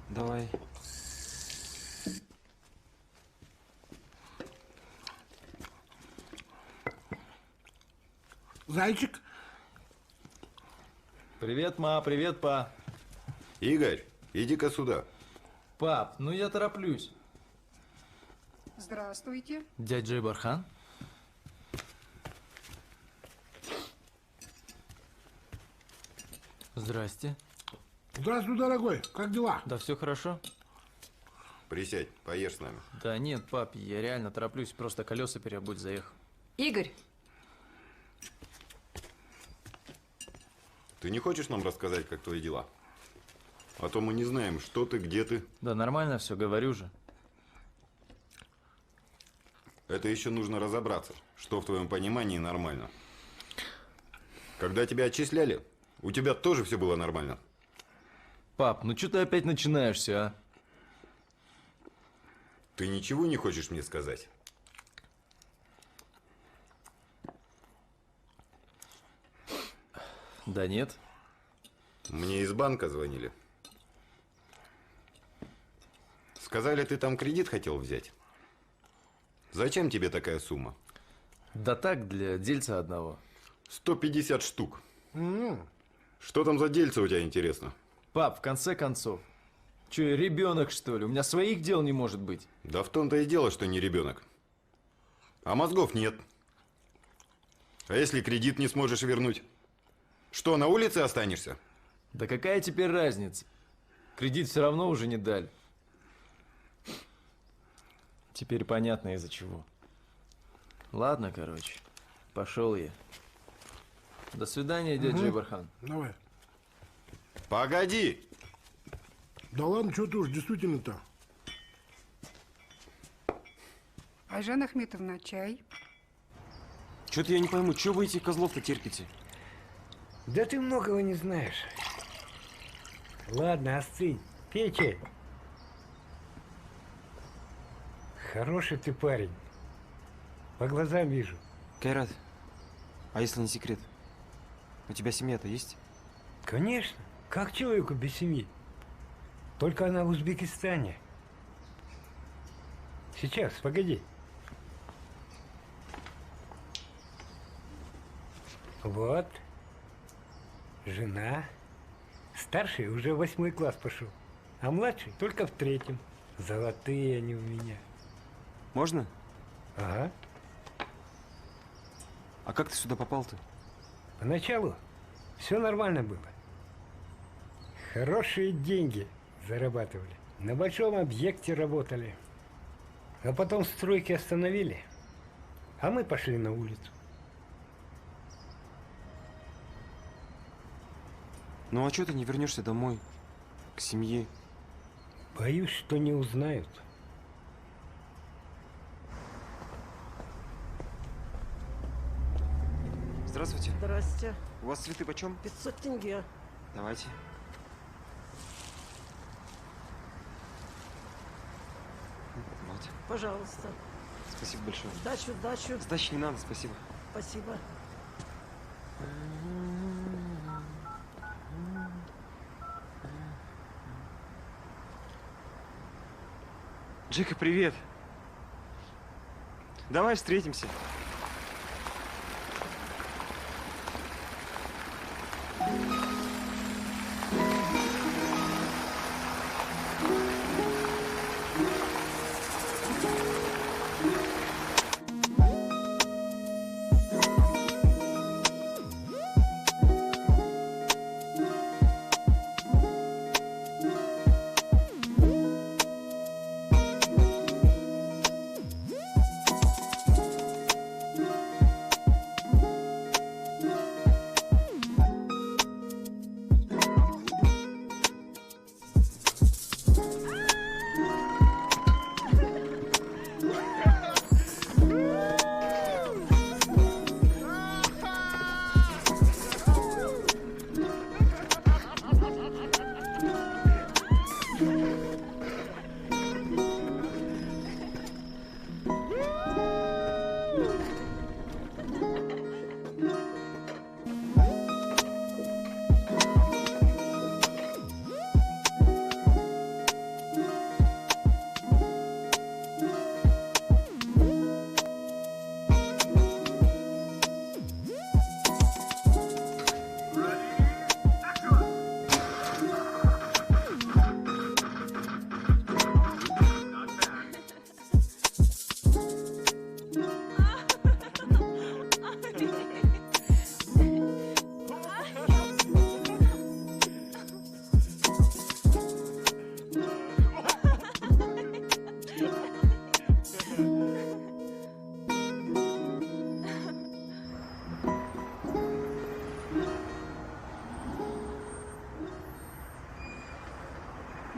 Давай. Зайчик. Привет, ма, привет, па. Игорь, иди-ка сюда. Пап, ну я тороплюсь. Здравствуйте. Дядя Джейбархан? Здрасте. Здравствуй, дорогой. Как дела? Да все хорошо. Присядь, поешь с нами. Да нет, пап, я реально тороплюсь, просто колеса переобуть заехал. Игорь. Ты не хочешь нам рассказать, как твои дела? А то мы не знаем, что ты, где ты. Да нормально все, говорю же. Это еще нужно разобраться, что в твоем понимании нормально. Когда тебя отчисляли, у тебя тоже все было нормально. Пап, ну что ты опять начинаешься, а? Ты ничего не хочешь мне сказать? Да нет. Мне из банка звонили. Сказали, ты там кредит хотел взять. Зачем тебе такая сумма? Да так, для дельца одного. 150 штук. Что там за дельца у тебя, интересно? Пап, в конце концов. Че, ребенок, что ли? У меня своих дел не может быть. Да в том-то и дело, что не ребенок. А мозгов нет. А если кредит не сможешь вернуть? Что, на улице останешься? Да какая теперь разница? Кредит все равно уже не дали. Теперь понятно из-за чего. Ладно, короче. Пошел я. До свидания, дядя Джейбархан. Давай. Погоди! Да ладно, что ты уж действительно-то. Айжан Ахметовна, чай? Что-то я не пойму, что вы этих козлов-то терпите? Да ты многого не знаешь. Ладно, остынь. Пей чай. Хороший ты парень. По глазам вижу. Кайрат, а если не секрет? У тебя семья-то есть? Конечно. Как человеку без семьи? Только она в Узбекистане. Сейчас, погоди. Вот. Жена. Старший уже в 8 класс пошел, а младший только в 3. Золотые они у меня. Можно? Ага. А как ты сюда попал-то? Поначалу все нормально было. Хорошие деньги зарабатывали. На большом объекте работали. А потом стройки остановили, а мы пошли на улицу. Ну а что ты не вернешься домой, к семье? Боюсь, что не узнают. Здравствуйте. Здрасте. У вас цветы почем? 500 тенге. Давайте. Вот. Пожалуйста. Спасибо большое. Сдачу, сдачу. Сдачи не надо, спасибо. Спасибо. Джека, привет. Давай встретимся.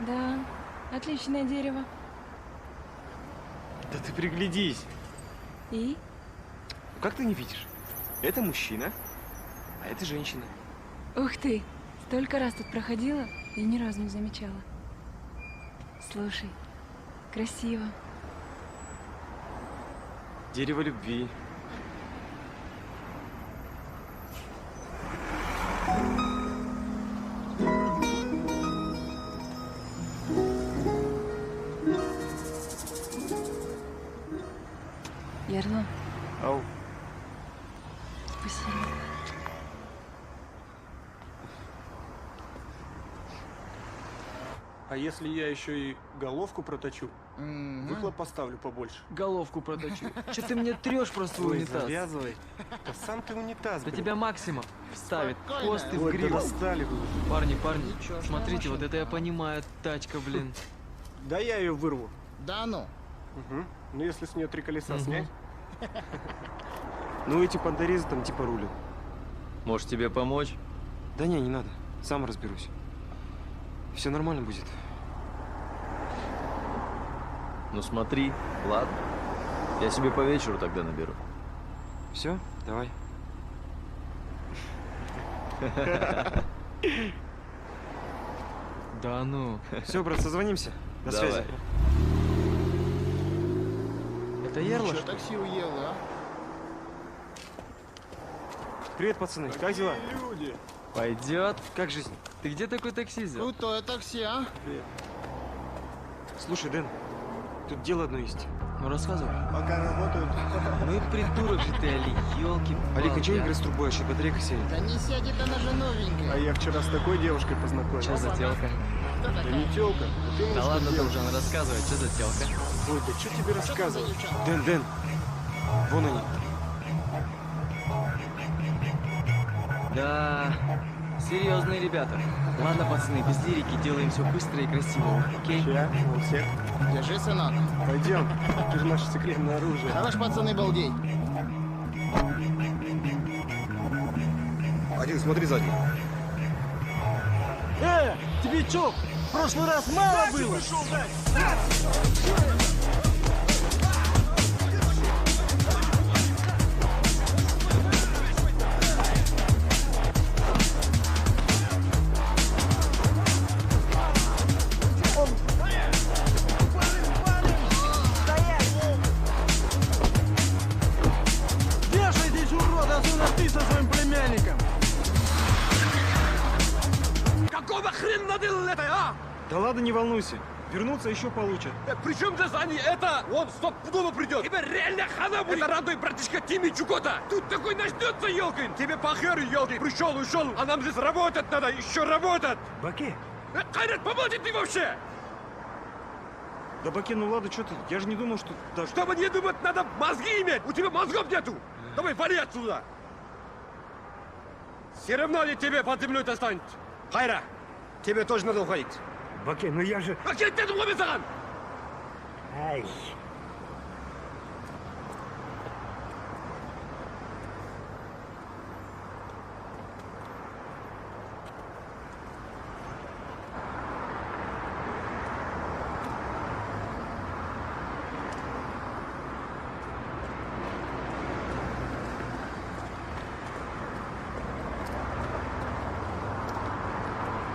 Да, отличное дерево. Да ты приглядись. И? Как ты не видишь? Это мужчина, а это женщина. Ух ты, столько раз тут проходила и ни разу не замечала. Слушай, красиво. Дерево любви. Ерлан, Ау. А если я еще и головку проточу, выхлоп поставлю побольше. Головку проточу. Че ты мне трешь про свой унитаз? Завязывай. Да сам ты унитаз, Да блин. тебя Максима вставит хвост и в Ой, да гриву. достали вы. Парни, смотрите, вот это я понимаю, тачка, блин. Да я ее вырву. Да ну. Угу. Ну если с нее 3 колеса снять. Ну эти понторезы там типа рулят. Может тебе помочь? Да не надо. Сам разберусь. Все нормально будет. Ну смотри, ладно. Я себе по вечеру тогда наберу. Все, давай. Да ну. Все, брат, созвонимся. До Давай. связи. Это Ерлаш? Что такси уело, а? Привет, пацаны. Как дела? Люди. Пойдет. Как жизнь? Ты где такой такси взял? Крутое такси, а? Слушай, Дэн, тут дело одно есть. Ну рассказывай. Пока работают. Ну и придурок же ты, Али, елки. Олег, а чего игры с трубой, аж батарейка сядет? Да не сядет, она же новенькая. А я вчера с такой девушкой познакомился. Что за телка? Да не телка. Ты мне Да ладно, что должен рассказывать, что за телка? Ой, да что тебе рассказывать? Дэн, вон они. Да, серьезные ребята. Ладно, пацаны, без лирики, делаем все быстро и красиво, окей? Чья? У всех. Держи, сынок. Пойдем. Ты же наше секретное оружие. Хорош, пацаны, балдей. Один, смотри сзади. Тебе чё, в прошлый раз мало было? Вешайтесь, уроды, особенно ты со своим племянником! Какого хрена наделал это, а? Да ладно, не волнуйся. Вернуться еще получат. При чем здесь они это? Он стопудово придет. Тебе реально хана будет. Это родной братишка Тимми Чукота. Тут такой начнется, елкин. Тебе похер, елкин. Пришел, ушел. А нам здесь работать надо, еще работать. Баки. Кайрат, помолчи ты вообще. Да, Баки, ну ладно, что ты? Я же не думал, что даже... Чтобы не думать, надо мозги иметь. У тебя мозгов нету. Давай, вали отсюда. Все равно ли тебе под землей останется? Хайра, тебе тоже надо уходить. Баки, ну я же... Баки, ты думал, Мисаган? Ай.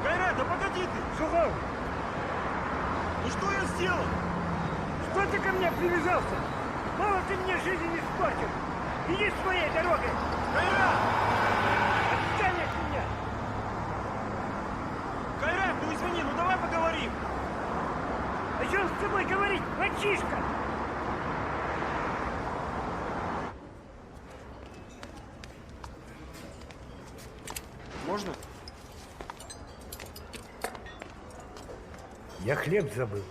Кайрат, да погоди ты! Шугал! Ну что я сделал? Что ты ко мне привязался? Мало ты мне жизни не испортил! Иди своей дорогой! Кайрат! Отстань от меня! Кайрат, ну извини, ну давай поговорим! О чем с тобой говорить, мальчишка? Можно? Я хлеб забыл.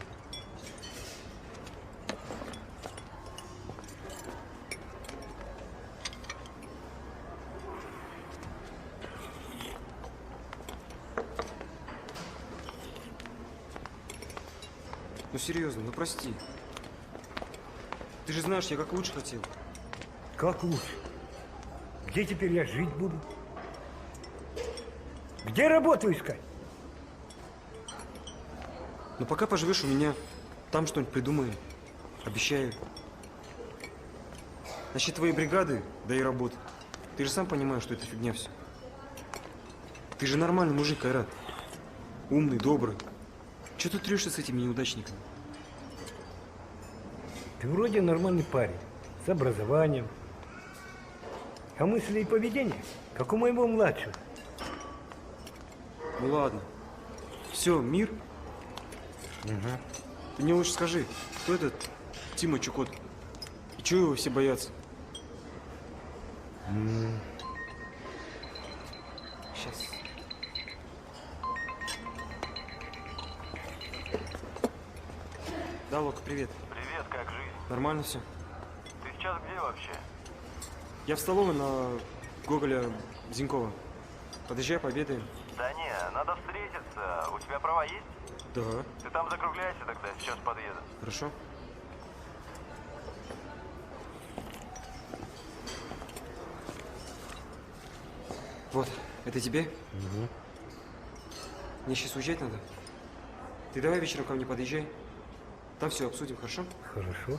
Ну серьезно, ну прости. Ты же знаешь, я как лучше хотел. Как лучше? Где теперь я жить буду? Где работу искать? Но пока поживешь у меня, там что-нибудь придумаем. Обещаю. Насчет твоей бригады, да и работы. Ты же сам понимаешь, что это фигня все. Ты же нормальный мужик, Кайрат. Умный, добрый. Чего ты трешься с этими неудачниками? Ты вроде нормальный парень, с образованием. А мысли и поведение, как у моего младшего. Ну ладно. Все, мир. Ты мне лучше скажи, кто этот Тима Чукот? И чего его все боятся? Сейчас. Да, Лока, привет. Привет, как жизнь? Нормально все. Ты сейчас где вообще? Я в столовой на Гоголя Зинькова. Подъезжай, пообедаем. Да не, надо встретиться. У тебя права есть? Да. Ты там закругляйся тогда, сейчас подъеду. Хорошо. Вот, это тебе? Угу. Мне сейчас уезжать надо. Ты давай вечером ко мне подъезжай. Там все обсудим, хорошо? Хорошо.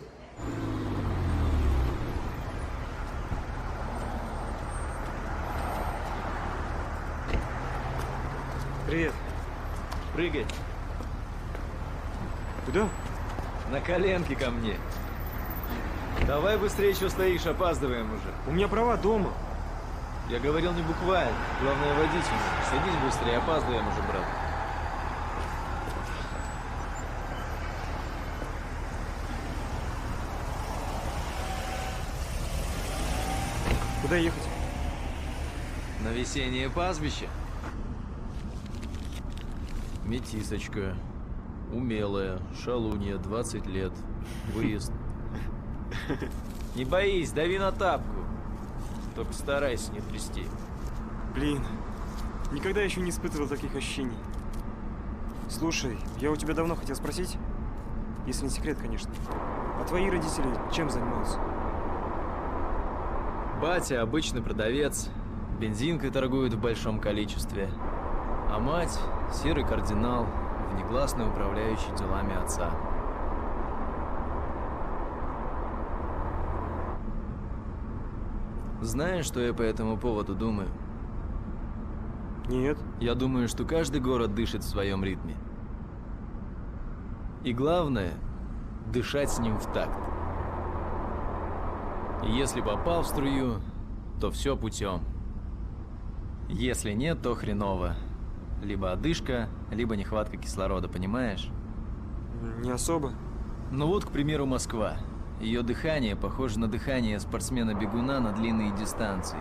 Привет. Прыгай. Куда? На коленки ко мне. Давай быстрее, что стоишь, опаздываем уже. У меня права дома. Я говорил не буквально. Главное, водитель. Садись быстрее, опаздываем уже, брат. Куда ехать? На весеннее пастбище. Метисочка. Умелая. Шалунья. 20 лет. Выезд. Не боись, дави на тапку. Только старайся не трясти. Блин, никогда еще не испытывал таких ощущений. Слушай, я у тебя давно хотел спросить, если не секрет, конечно. А твои родители чем занимаются? Батя обычный продавец, бензинкой торгует в большом количестве. А мать – серый кардинал, внегласно управляющий делами отца. Знаешь, что я по этому поводу думаю? Нет. Я думаю, что каждый город дышит в своем ритме. И главное – дышать с ним в такт. И если попал в струю, то все путем. Если нет, то хреново. Либо одышка, либо нехватка кислорода, понимаешь? Не особо. Ну вот, к примеру, Москва. Ее дыхание похоже на дыхание спортсмена-бегуна на длинные дистанции.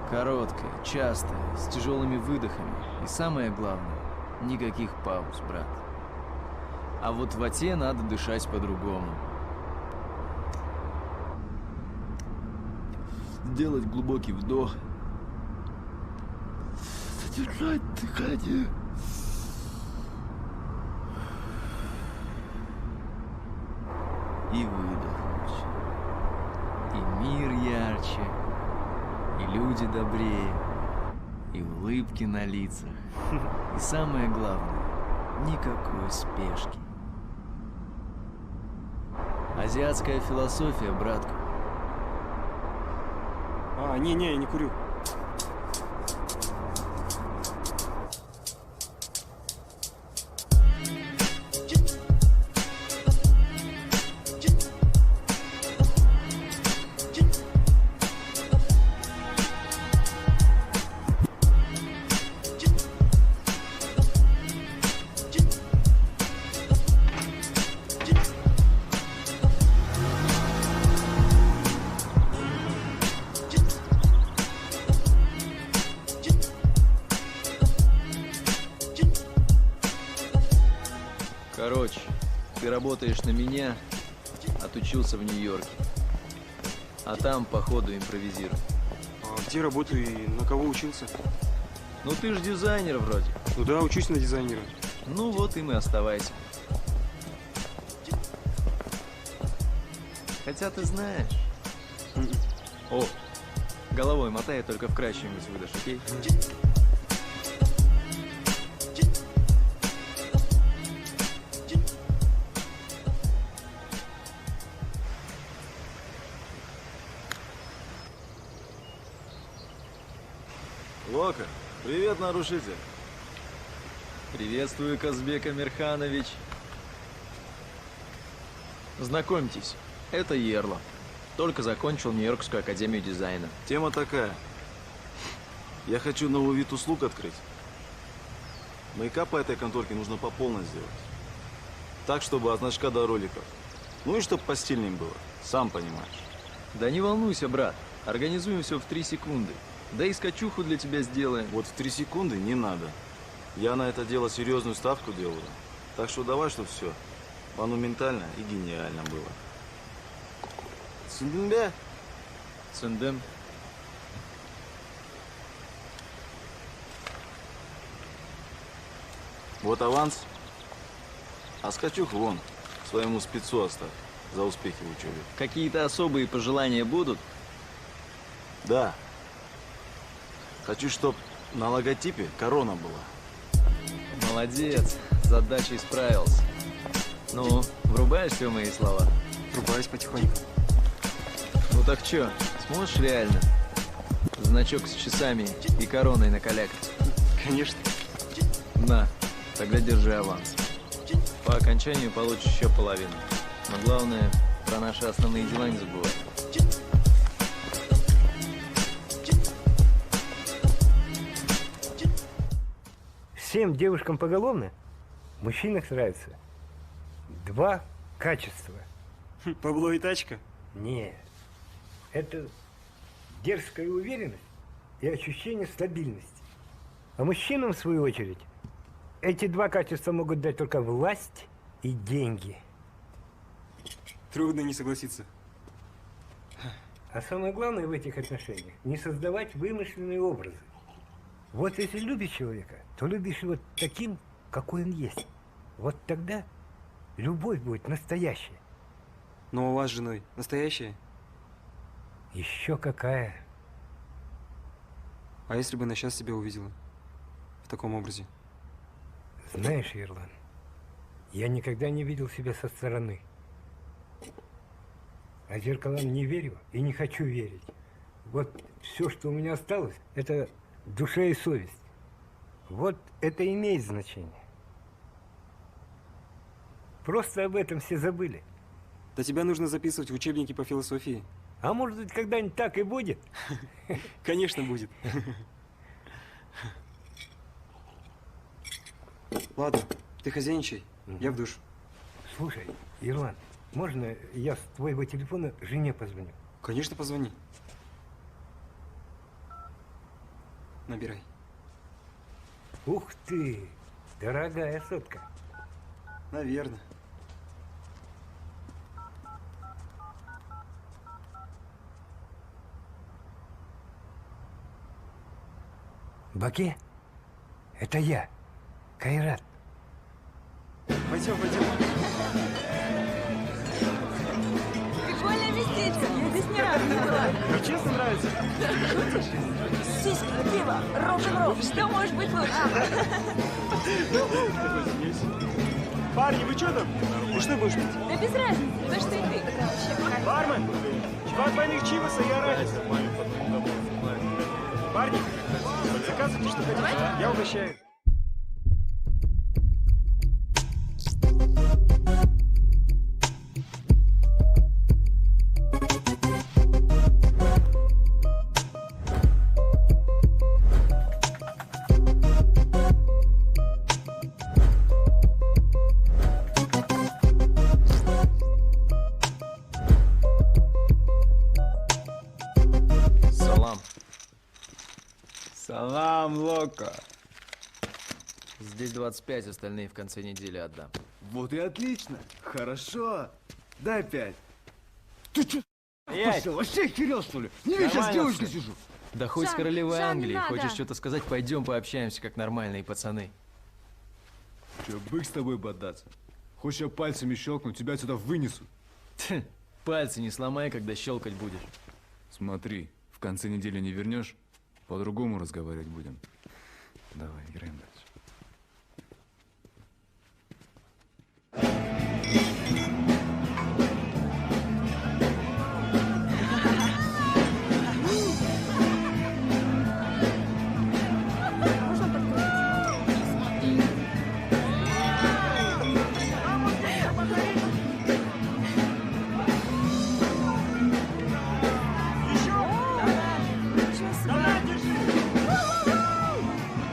Короткое, частое, с тяжелыми выдохами. И самое главное, никаких пауз, брат. А вот в оте надо дышать по-другому. Сделать глубокий вдох. Задержать дыхание. И выдохнуть. И мир ярче, и люди добрее, и улыбки на лицах. И самое главное, никакой спешки. Азиатская философия, братку. Не, я не курю. Короче, ты работаешь на меня, отучился в Нью-Йорке. А там, походу, импровизируй. А где работаю и на кого учился? Ну ты же дизайнер вроде. Ну да, учусь на дизайнера. Ну вот им и оставайся. Хотя ты знаешь. О, головой мотай, только вкрадчивость выдашь, окей? Лока, привет, нарушитель. Приветствую, Казбек Амирханович. Знакомьтесь, это Ерло. Только закончил Нью-Йоркскую академию дизайна. Тема такая. Я хочу новый вид услуг открыть. Мейкап по этой конторке нужно по полной сделать. Так, чтобы от значка до роликов. Ну и чтобы постельнее было. Сам понимаешь. Да не волнуйся, брат. Организуем все в 3 секунды. Да и скачуху для тебя сделаем. Вот в 3 секунды не надо. Я на это дело серьезную ставку делаю. Так что давай, чтоб все Монументально и гениально было. Түсіндің? Түсіндім. Вот аванс. А скачух вон, своему спецу оставь за успехи в учебе. Какие-то особые пожелания будут? Да. Хочу, чтоб на логотипе корона была. Молодец, с задачей справился. Ну, врубаешься в мои слова? Врубаюсь потихоньку. Ну так чё, сможешь реально? Значок с часами и короной накалякать? Конечно. На, тогда держи аванс. По окончанию получишь еще половину. Но главное, про наши основные дела не забывай. Всем девушкам поголовно в мужчинах нравится два качества. Бабло и тачка? Нет. Это дерзкая уверенность и ощущение стабильности. А мужчинам, в свою очередь, эти два качества могут дать только власть и деньги. Трудно не согласиться. А самое главное в этих отношениях – не создавать вымышленные образы. Вот если любишь человека, то любишь его таким, какой он есть. Вот тогда любовь будет настоящая. Но у вас с женой настоящая? Еще какая. А если бы она сейчас себя увидела в таком образе? Знаешь, Ерлан, я никогда не видел себя со стороны. А зеркалам не верю и не хочу верить. Вот все, что у меня осталось, это душа и совесть. Вот это имеет значение. Просто об этом все забыли. Да тебя нужно записывать в учебники по философии. А может быть, когда-нибудь так и будет? Конечно, будет. Ладно, ты хозяйничай, я в душ. Слушай, Ерлан, можно я с твоего телефона жене позвоню? Конечно, позвони. Набирай. Ух ты, дорогая сотка. Наверное. Баке, это я, Кайрат. Пойдем, пойдем. Прикольное местечко. Я здесь ни разу не была. Мне честно нравится. Шутишь? Сиськи, пиво, рок-н-ролл. Что может быть лучше? Парни, вы что там? Ты что будешь пить? Да без разницы, то что и ты. Бармен, 2 двойных чиваса и арахис. Парни, заказывайте, что хотите. Я угощаю. Салам, Локо. Здесь 25, остальные в конце недели отдам. Вот и отлично. Хорошо. Дай 5. Ты что? Вообще охерел, что ли? Не видишь, я с девушкой сижу. Да хоть с королевой Жан, Англии. не Хочешь надо. что-то сказать? Пойдем пообщаемся, как нормальные пацаны. Че, бык с тобой бодаться? Хочешь, я пальцами щелкну, тебя сюда вынесу. Пальцы не сломай, когда щелкать будешь. Смотри, в конце недели не вернешь, по-другому разговаривать будем. Давай, играем дальше.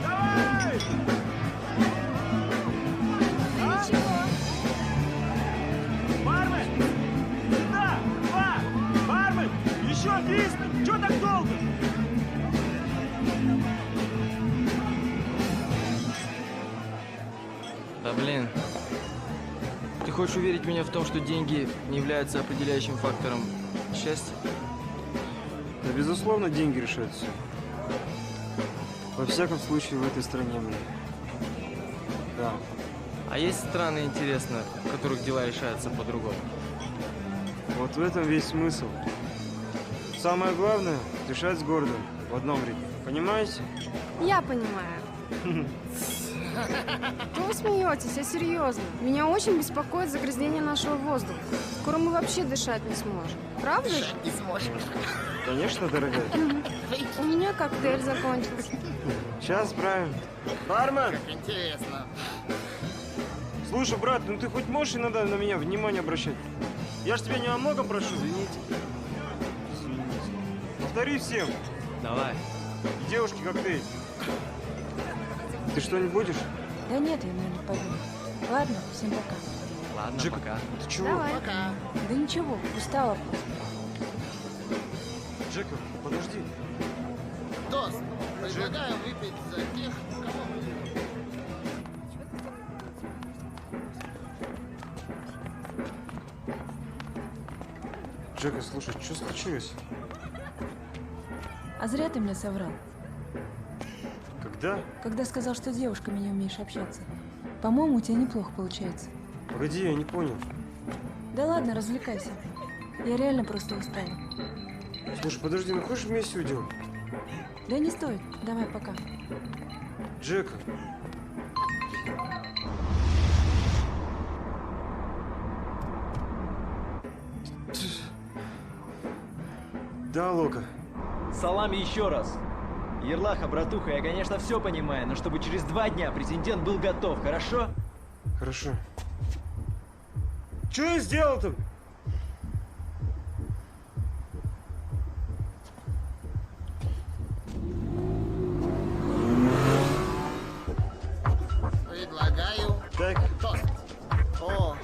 Давай! хочешь уверить меня в том, что деньги не являются определяющим фактором счастья? Да, безусловно, деньги решают все. Во всяком случае, в этой стране, блин. Да. А есть страны, интересно, в которых дела решаются по-другому? Вот в этом весь смысл. Самое главное – дышать с городом в одном ритме. Понимаете? Я понимаю. Что вы смеетесь? Я серьезно. Меня очень беспокоит загрязнение нашего воздуха. Скоро мы вообще дышать не сможем. Правда же? Не сможем. Конечно, дорогая. У меня коктейль закончился. Сейчас справим. Бармен! Как интересно. Слушай, брат, ну ты хоть можешь иногда на меня внимание обращать? Я ж тебя не о многом прошу. Извините. Повтори всем. Давай. И девушке коктейль. Ты что-нибудь будешь? Да нет, я, наверное, пойду. Ладно, всем пока. Ладно, Джек, пока. Ты чего? Давай. Пока. Да ничего, устала просто. Джека, подожди. Тост, предлагаю выпить за тех, кого мы любим. Джека, слушай, что случилось? А зря ты мне соврал, Когда? когда сказал, что с девушками не умеешь общаться. По-моему, у тебя неплохо получается. Погоди, я не понял. Да ладно, развлекайся. Я реально просто устала. Слушай, подожди, ну хочешь вместе уйдем? Да не стоит. Давай, пока. Джека. Да, Лока. Салами еще раз. Ерлаха, братуха, я, конечно, все понимаю, но чтобы через 2 дня президент был готов, хорошо? Хорошо. Что я сделал-то? Предлагаю тост. О,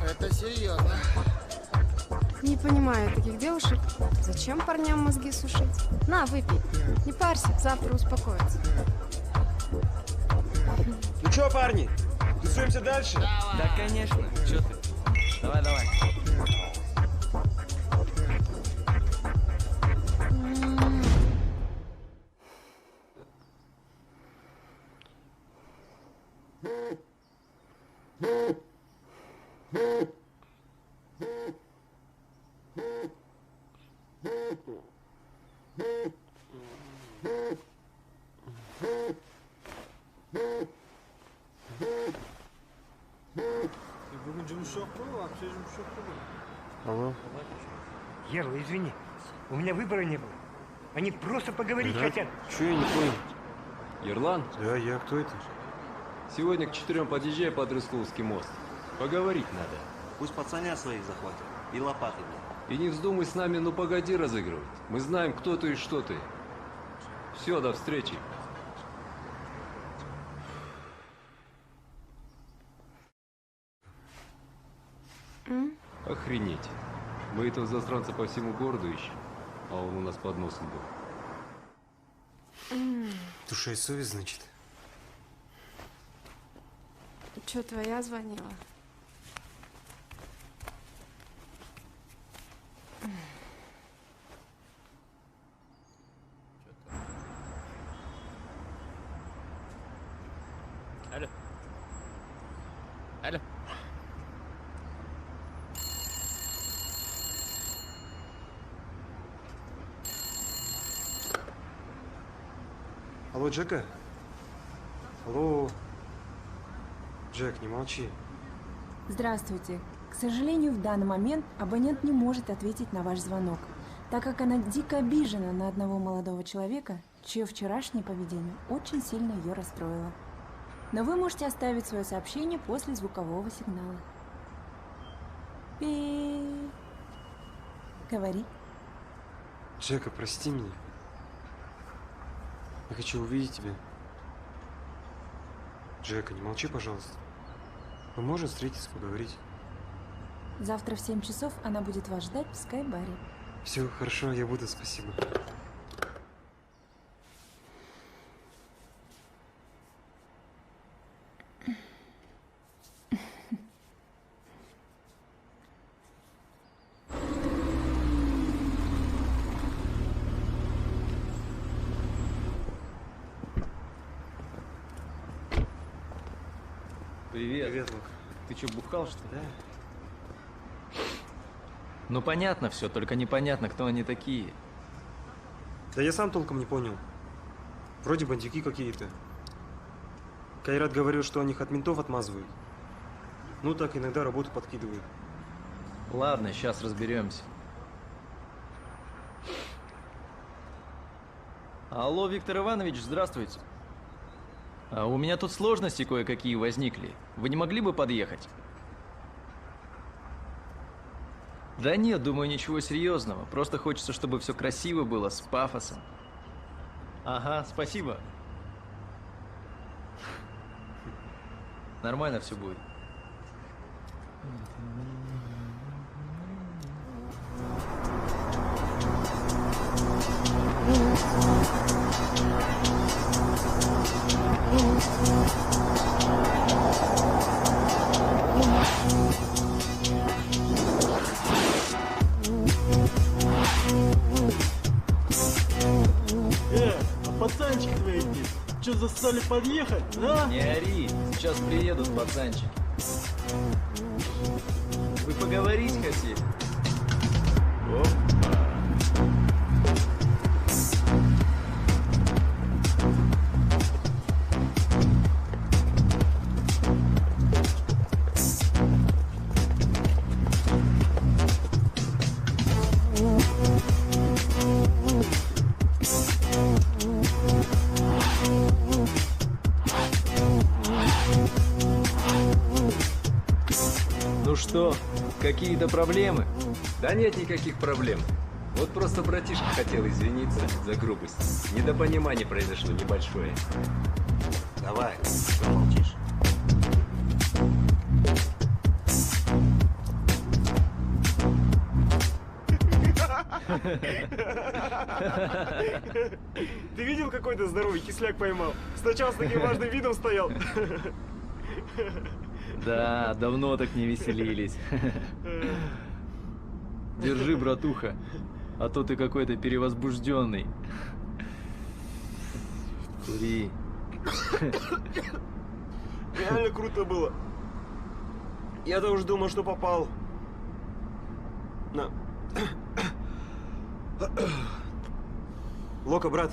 это серьезно. Не понимаю таких девушек. Зачем парням мозги сушить? На, выпей. Не парься, завтра успокоится. Ну что, парни, тусуемся дальше? Да, конечно. Че ты? Давай, давай. Алло. Ерла, извини, у меня выбора не было. Они просто поговорить Да? хотят. Чё, я не понял? Ерлан? Да, я. Кто это? Сегодня к 4 подъезжай под Рыскуловский мост. Поговорить надо. Пусть пацаня своих захватят. И лопаты. И не вздумай с нами «ну погоди» разыгрывать. Мы знаем, кто ты и что ты. Все, до встречи. Охренеть. Мы этого засранца по всему городу ищем, а он у нас под носом был. Душа и совесть, значит? Че, твоя звонила? Алло. Алло. Алло, Джека? Алло. Джек, не молчи. Здравствуйте. К сожалению, в данный момент абонент не может ответить на ваш звонок, так как она дико обижена на одного молодого человека, чье вчерашнее поведение очень сильно ее расстроило. Но вы можете оставить свое сообщение после звукового сигнала. Пи. Говори. Джека, прости меня. Я хочу увидеть тебя. Джека, не молчи, пожалуйста. Мы можем встретиться, поговорить. Завтра в 7 часов она будет вас ждать в Скай-баре. Все, хорошо, я буду, спасибо. Привет, Лук. Ты что, бухал, что ли? Да. Ну понятно все, только непонятно, кто они такие. Да я сам толком не понял. Вроде бандюки какие-то. Кайрат говорил, что они их от ментов отмазывают. Ну так иногда работу подкидывают. Ладно, сейчас разберемся. Алло, Виктор Иванович, здравствуйте. А у меня тут сложности кое-какие возникли. Вы не могли бы подъехать? Да нет, думаю, ничего серьезного. Просто хочется, чтобы все красиво было, с пафосом. Ага, спасибо. Нормально все будет. А пацанчик твои где? Че, застали подъехать, а? Не ори, сейчас приедут пацанчики. Вы поговорить хотели? Опа. Ну что, какие-то проблемы? Да нет никаких проблем. Вот просто братишка хотел извиниться за грубость. Недопонимание произошло небольшое. Давай, что молчишь? Ты видел, какой-то здоровый кисляк поймал? Сначала с таким важным видом стоял. Да, давно так не веселились. Держи, братуха, а то ты какой-то перевозбужденный. Кури. Реально круто было. Я-то уж думал, что попал. На. Лока, брат.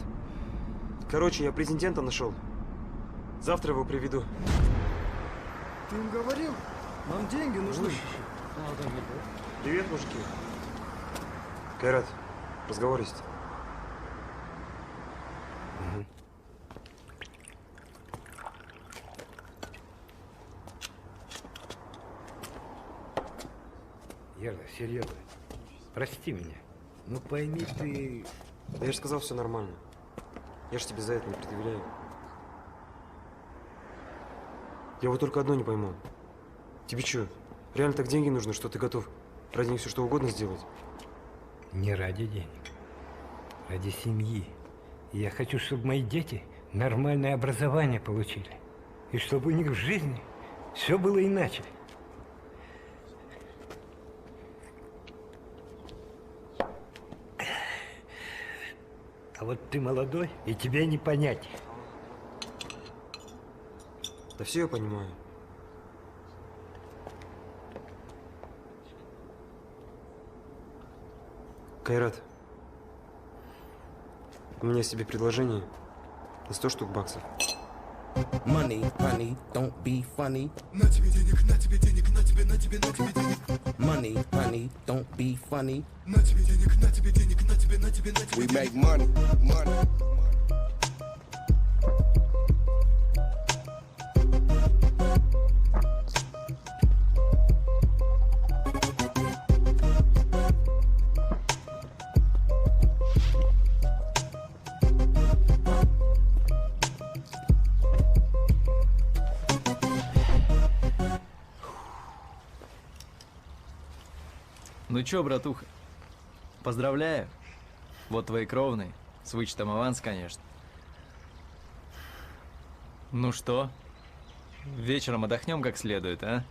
Короче, я президента нашел. Завтра его приведу. Ты им говорил? Нам деньги нужны. Привет, мужики. Кайрат, разговор есть. Ерда, серьезно. Прости меня. Ну пойми ты... Да я же сказал, все нормально. Я же тебе за это не предъявляю. Я вот только одно не пойму. Тебе что, реально так деньги нужны, что ты готов ради них все что угодно сделать? Не ради денег. Ради семьи. И я хочу, чтобы мои дети нормальное образование получили. И чтобы у них в жизни все было иначе. А вот ты молодой, и тебе не понять. Да все я понимаю. Кайрат, у меня есть тебе предложение на 100 штук баксов. Money, honey, don't be funny. На тебе денег, на тебе денег, на тебе, на тебе, на тебе денег. Money, honey, don't be funny. На тебе денег, на тебе денег, на тебе, на тебе, на тебе. We make money, money. Ну чё, братуха, поздравляю. Вот твои кровные, с вычетом аванс, конечно. Ну что, вечером отдохнем как следует, а?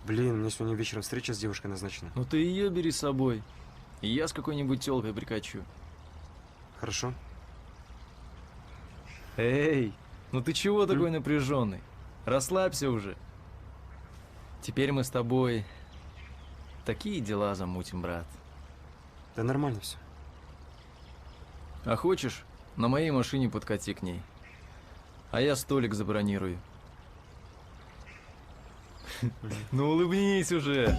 Блин, мне сегодня вечером встреча с девушкой назначена. Ну ты ее бери с собой, и я с какой-нибудь тёлкой прикачу. Хорошо. Эй, Ну ты чего такой напряженный? Расслабься уже. Теперь мы с тобой такие дела замутим, брат. Да нормально все. А хочешь, на моей машине подкати к ней. А я столик забронирую. Ну улыбнись уже.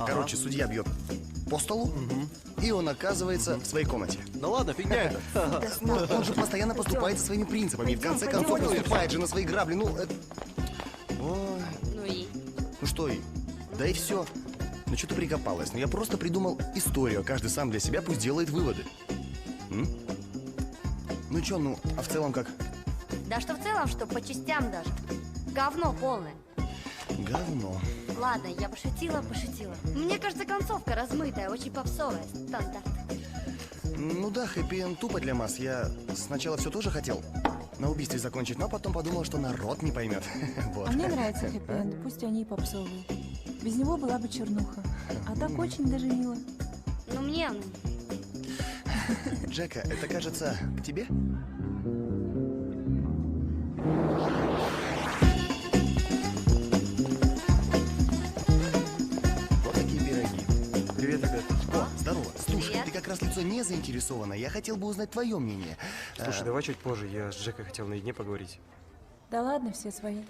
Короче, судья бьет по столу, и он оказывается в своей комнате. Да ладно, фигня это. Ну, он же постоянно поступает со своими принципами, и в конце концов наступает же на свои грабли. Ну, Ой. Ну и? Ну что и? Да и все. Ну что ты прикопалась? Ну я просто придумал историю, а каждый сам для себя пусть делает выводы. Ну что, ну, а в целом как? Да что в целом, что по частям даже. Говно полное. Говно. Ладно, я пошутила. Мне кажется, концовка размытая, очень попсовая. Стандарт. Ну да, хэппи-энд тупо для масс. Я сначала все тоже хотел на убийстве закончить, но потом подумал, что народ не поймет. Вот. А мне нравится хэппи-энд, пусть они и попсовые. Без него была бы чернуха. А так очень даже мило. Ну мне... Джека, это кажется к тебе? Вот такие пироги. Привет, ребят. О, здорово. Слушай, ты как раз лицо не заинтересовано. Я хотел бы узнать твое мнение. Слушай, давай чуть позже. Я с Джекой хотел наедине поговорить. Да ладно, все свои.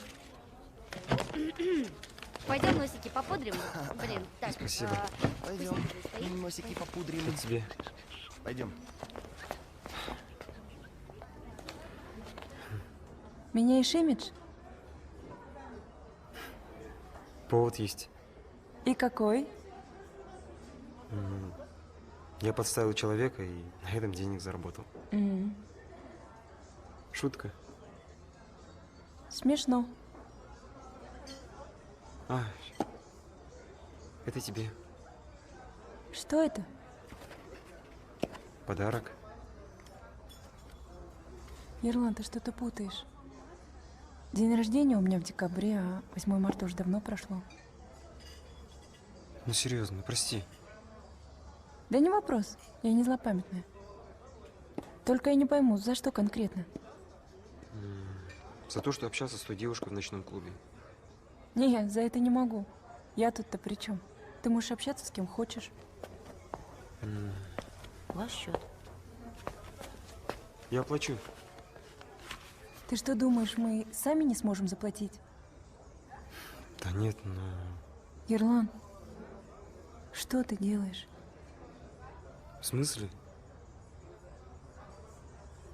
Пойдем носики попудрим? Блин, так. Спасибо. Пойдем. Носики попудрим. Это тебе. Пойдем. Меняешь имидж? Повод есть. И какой? Я подставил человека и на этом денег заработал. Шутка. Смешно. А, это тебе. Что это? Подарок. Ерлан, ты что-то путаешь. День рождения у меня в декабре, а 8 марта уже давно прошло. Ну серьезно, прости. Да не вопрос, я не злопамятная. Только я не пойму, за что конкретно? За то, что общался с той девушкой в ночном клубе. Не, за это не могу. Я тут-то при чем? Ты можешь общаться с кем хочешь. Ваш счет. Я оплачу. Ты что думаешь, мы сами не сможем заплатить? Да нет, но... Ерлан, что ты делаешь? В смысле?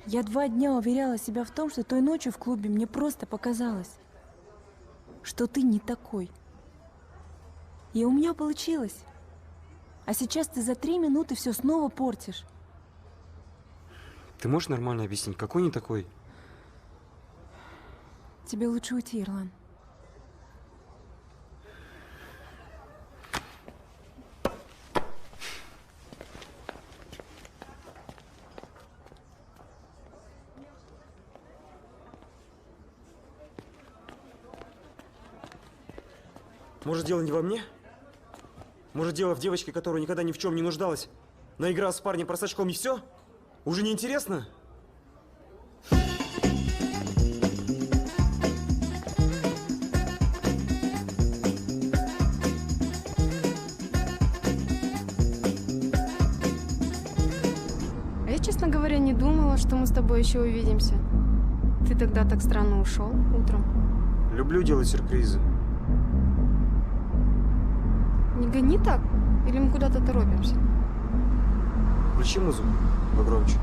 Я 2 дня уверяла себя в том, что той ночью в клубе мне просто показалось, что ты не такой. И у меня получилось. А сейчас ты за 3 минуты все снова портишь. Ты можешь нормально объяснить, какой не такой? Тебе лучше уйти, Ерлан. Может, дело не во мне? Может, дело в девочке, которая никогда ни в чем не нуждалась? Наигралась с парнем простачком и все? Уже не интересно? А я, честно говоря, не думала, что мы с тобой еще увидимся. Ты тогда так странно ушел утром. Люблю делать сюрпризы. Не гони так, или мы куда-то торопимся? Включи музыку погромче.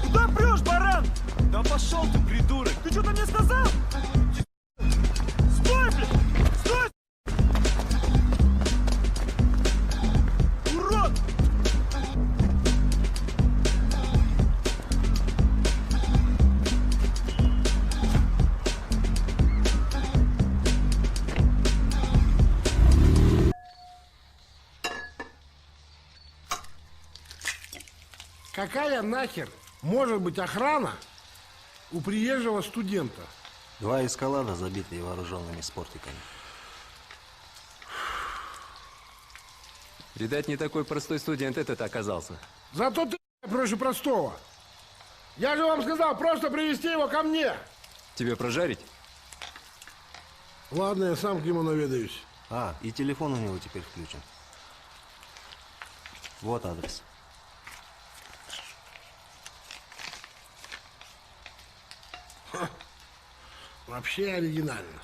Куда прешь, баран? Да пошел ты, придурок! Ты что-то мне сказал? Стой, блин! Стой! Урод! Какая нахер может быть охрана у приезжего студента? 2 эскалада, забитые вооруженными спортиками. Видать, не такой простой студент этот оказался. Зато ты проще простого. Я же вам сказал, просто привезти его ко мне. Тебе прожарить? Ладно, я сам к нему наведаюсь. А, и телефон у него теперь включен. Вот адрес. Ха. Вообще оригинально.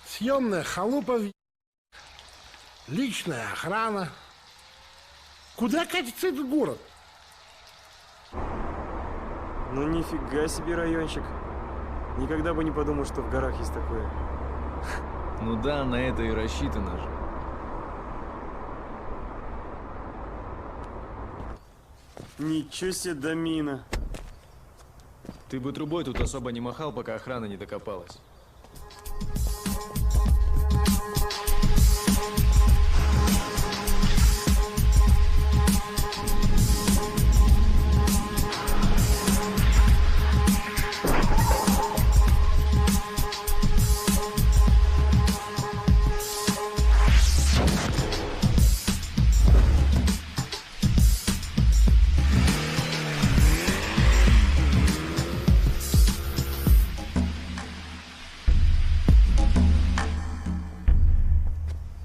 Съемная халупа, личная охрана. Куда катится этот город? Ну нифига себе райончик. Никогда бы не подумал, что в горах есть такое. Ну да, на это и рассчитано же. Ничего себе домина. Ты бы трубой тут особо не махал, пока охрана не докопалась.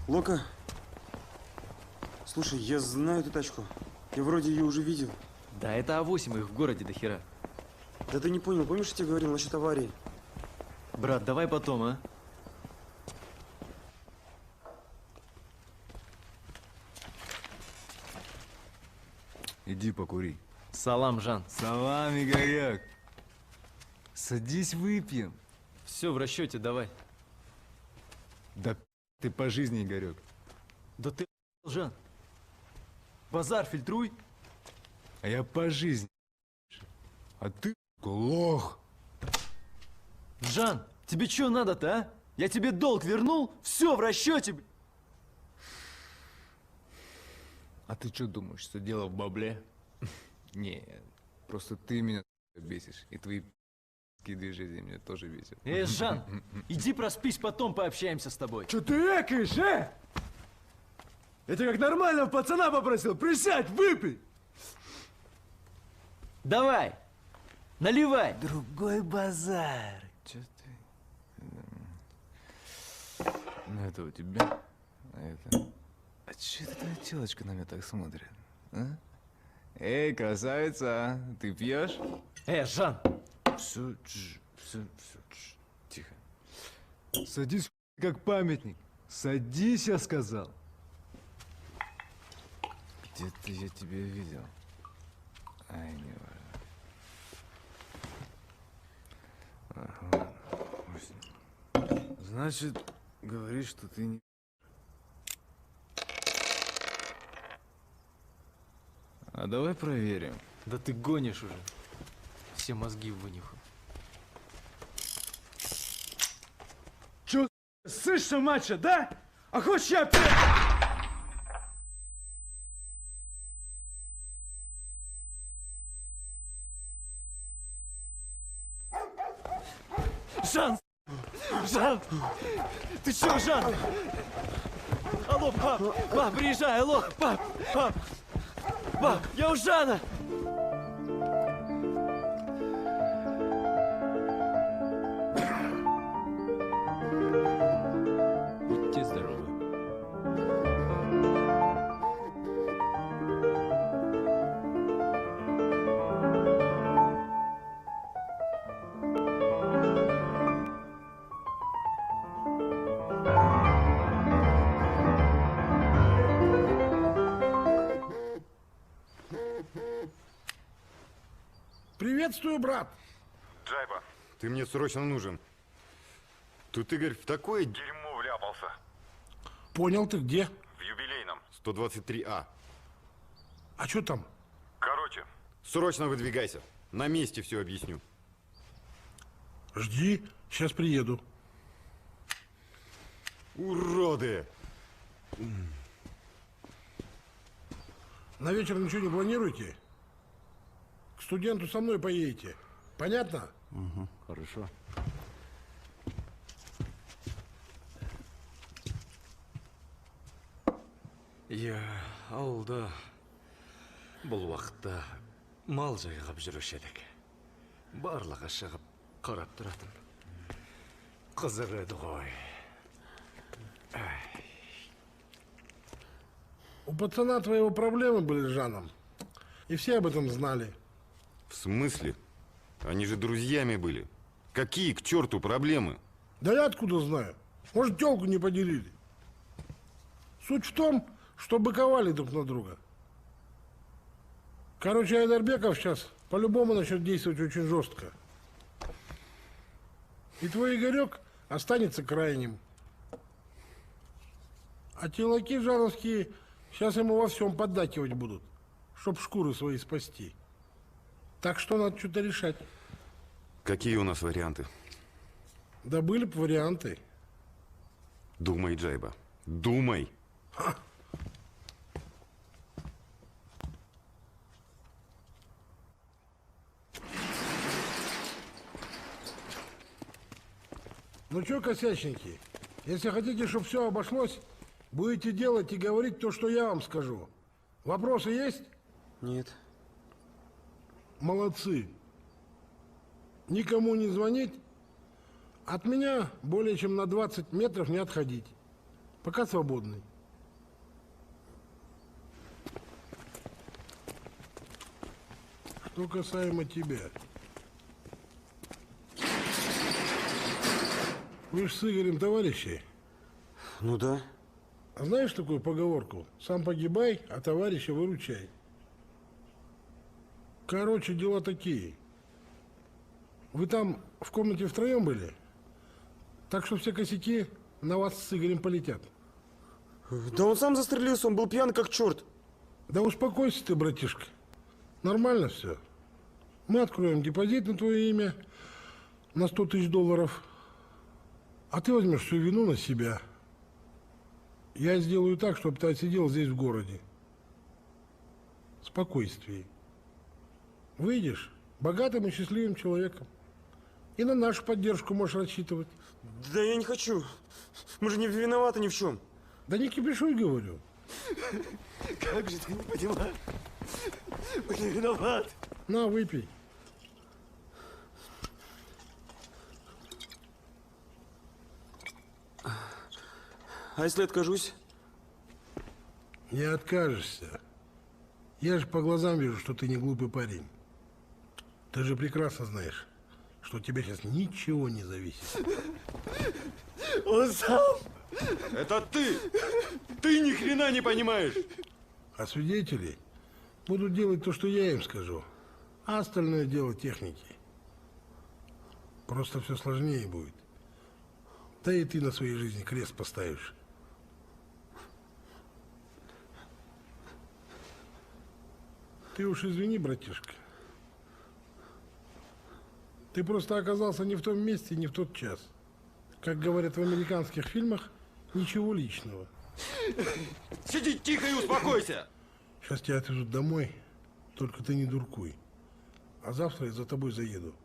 Лока, слушай, я знаю эту тачку. Я вроде ее уже видел. Да, это А8, их в городе до хера. Да ты не понял, помнишь, я тебе говорил насчет аварии? Брат, давай потом, а? Иди покури. Салам, Жан. Салам, Игорек. Садись, выпьем. Все в расчете, давай. Да ты по жизни, Игорек. Да ты, Жан. Базар фильтруй. А я по жизни. А ты лох. Жан, тебе что надо-то, а? Я тебе долг вернул, все в расчете. А ты что думаешь, что дело в бабле? Не, просто ты меня бесишь, и твои движения меня тоже бесят. Жан, иди проспись, потом пообщаемся с тобой. Что ты экаешь, а? Я тебя как нормального пацана попросил, присядь, выпей! Давай, наливай. Другой базар. Че ты? Ну это у тебя, а это... А че это твоя телочка на меня так смотрит, а? Эй, красавица, ты пьешь? Жан! Все, тихо. Садись, как памятник. Садись, я сказал. Где-то я тебя видел. Ай, не важно. Ага. Значит, говоришь, что ты не... А давай проверим. Да ты гонишь уже. Все мозги вынюхал. Чё, слышишь, мачо, да? А хочешь я опять... Жан! Жан! Ты чё, Жан? Алло, пап, приезжай, алло, пап, я у Жана! Будьте здоровы. Приветствую, брат. Джайба, ты мне срочно нужен. Тут Игорь в такое дерьмо вляпался. Понял, ты где? В юбилейном, 123А. А что там? Короче, срочно выдвигайся. На месте все объясню. Жди, сейчас приеду. Уроды! На вечер ничего не планируете? К студенту со мной поедете. Понятно? Угу, хорошо. Иә, ауылда бұл уақытта мал жайғап жүруші едік. Барлығы шығып қарап тұратын. Қызық еді ғой. У пацана твоего проблемы были с Жаном. И все об этом знали. В смысле? Они же друзьями были. Какие к черту проблемы? Да я откуда знаю? Может, тёлку не поделили. Суть в том, что быковали друг на друга. Короче, Айдарбеков сейчас по-любому начнет действовать очень жестко. И твой Игорек останется крайним. А телаки жановские сейчас ему во всем поддакивать будут, чтоб шкуры свои спасти. Так что надо что-то решать. Какие у нас варианты? Да были бы варианты. Думай, Джайба. Думай. Ха. Ну что, косячники, если хотите, чтобы все обошлось, будете делать и говорить то, что я вам скажу. Вопросы есть? Нет. Молодцы. Никому не звонить. От меня более чем на 20 метров не отходить. Пока свободный. Что касаемо тебя. Вы ж с Игорем товарищи? Ну да. А знаешь такую поговорку? Сам погибай, а товарища выручай. Короче, дела такие. Вы там в комнате втроем были? Так что все косяки на вас с Игорем полетят. Да он сам застрелился, он был пьян как черт. Да успокойся ты, братишка. Нормально все. Мы откроем депозит на твое имя на $100 000. А ты возьмешь всю вину на себя. Я сделаю так, чтобы ты отсидел здесь в городе. Спокойствие. Выйдешь богатым и счастливым человеком. И на нашу поддержку можешь рассчитывать. Да я не хочу. Мы же не виноваты ни в чем. Да не кипишуй, говорю. Как же ты не понимаешь? Мы не виноваты. На, выпей. А если откажусь? Не откажешься. Я же по глазам вижу, что ты не глупый парень. Ты же прекрасно знаешь, что от тебя сейчас ничего не зависит. Он сам. Это ты! Ты ни хрена не понимаешь! А свидетели будут делать то, что я им скажу. А остальное дело техники. Просто все сложнее будет. Да и ты на своей жизни крест поставишь. Ты уж извини, братишка. Ты просто оказался не в том месте, не в тот час. Как говорят в американских фильмах, ничего личного. Сиди тихо и успокойся! Сейчас тебя отвезут домой, только ты не дуркуй. А завтра я за тобой заеду.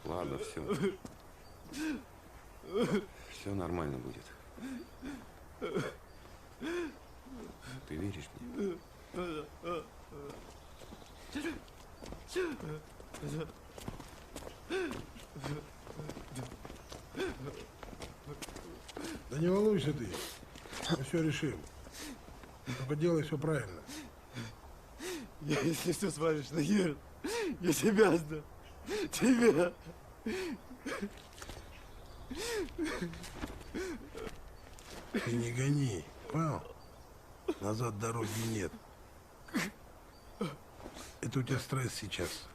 Ладно, все. Все нормально будет. Ты веришь мне? Да не волнуйся ты. Мы все решим. Только делай все правильно. Я, если что, свалишь на хер, я тебя сдам. Тебя. Ты не гони, понял? Назад дороги нет. Это у тебя стресс сейчас.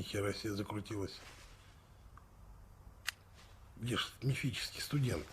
хера себе закрутилась. Где ж мифический студент?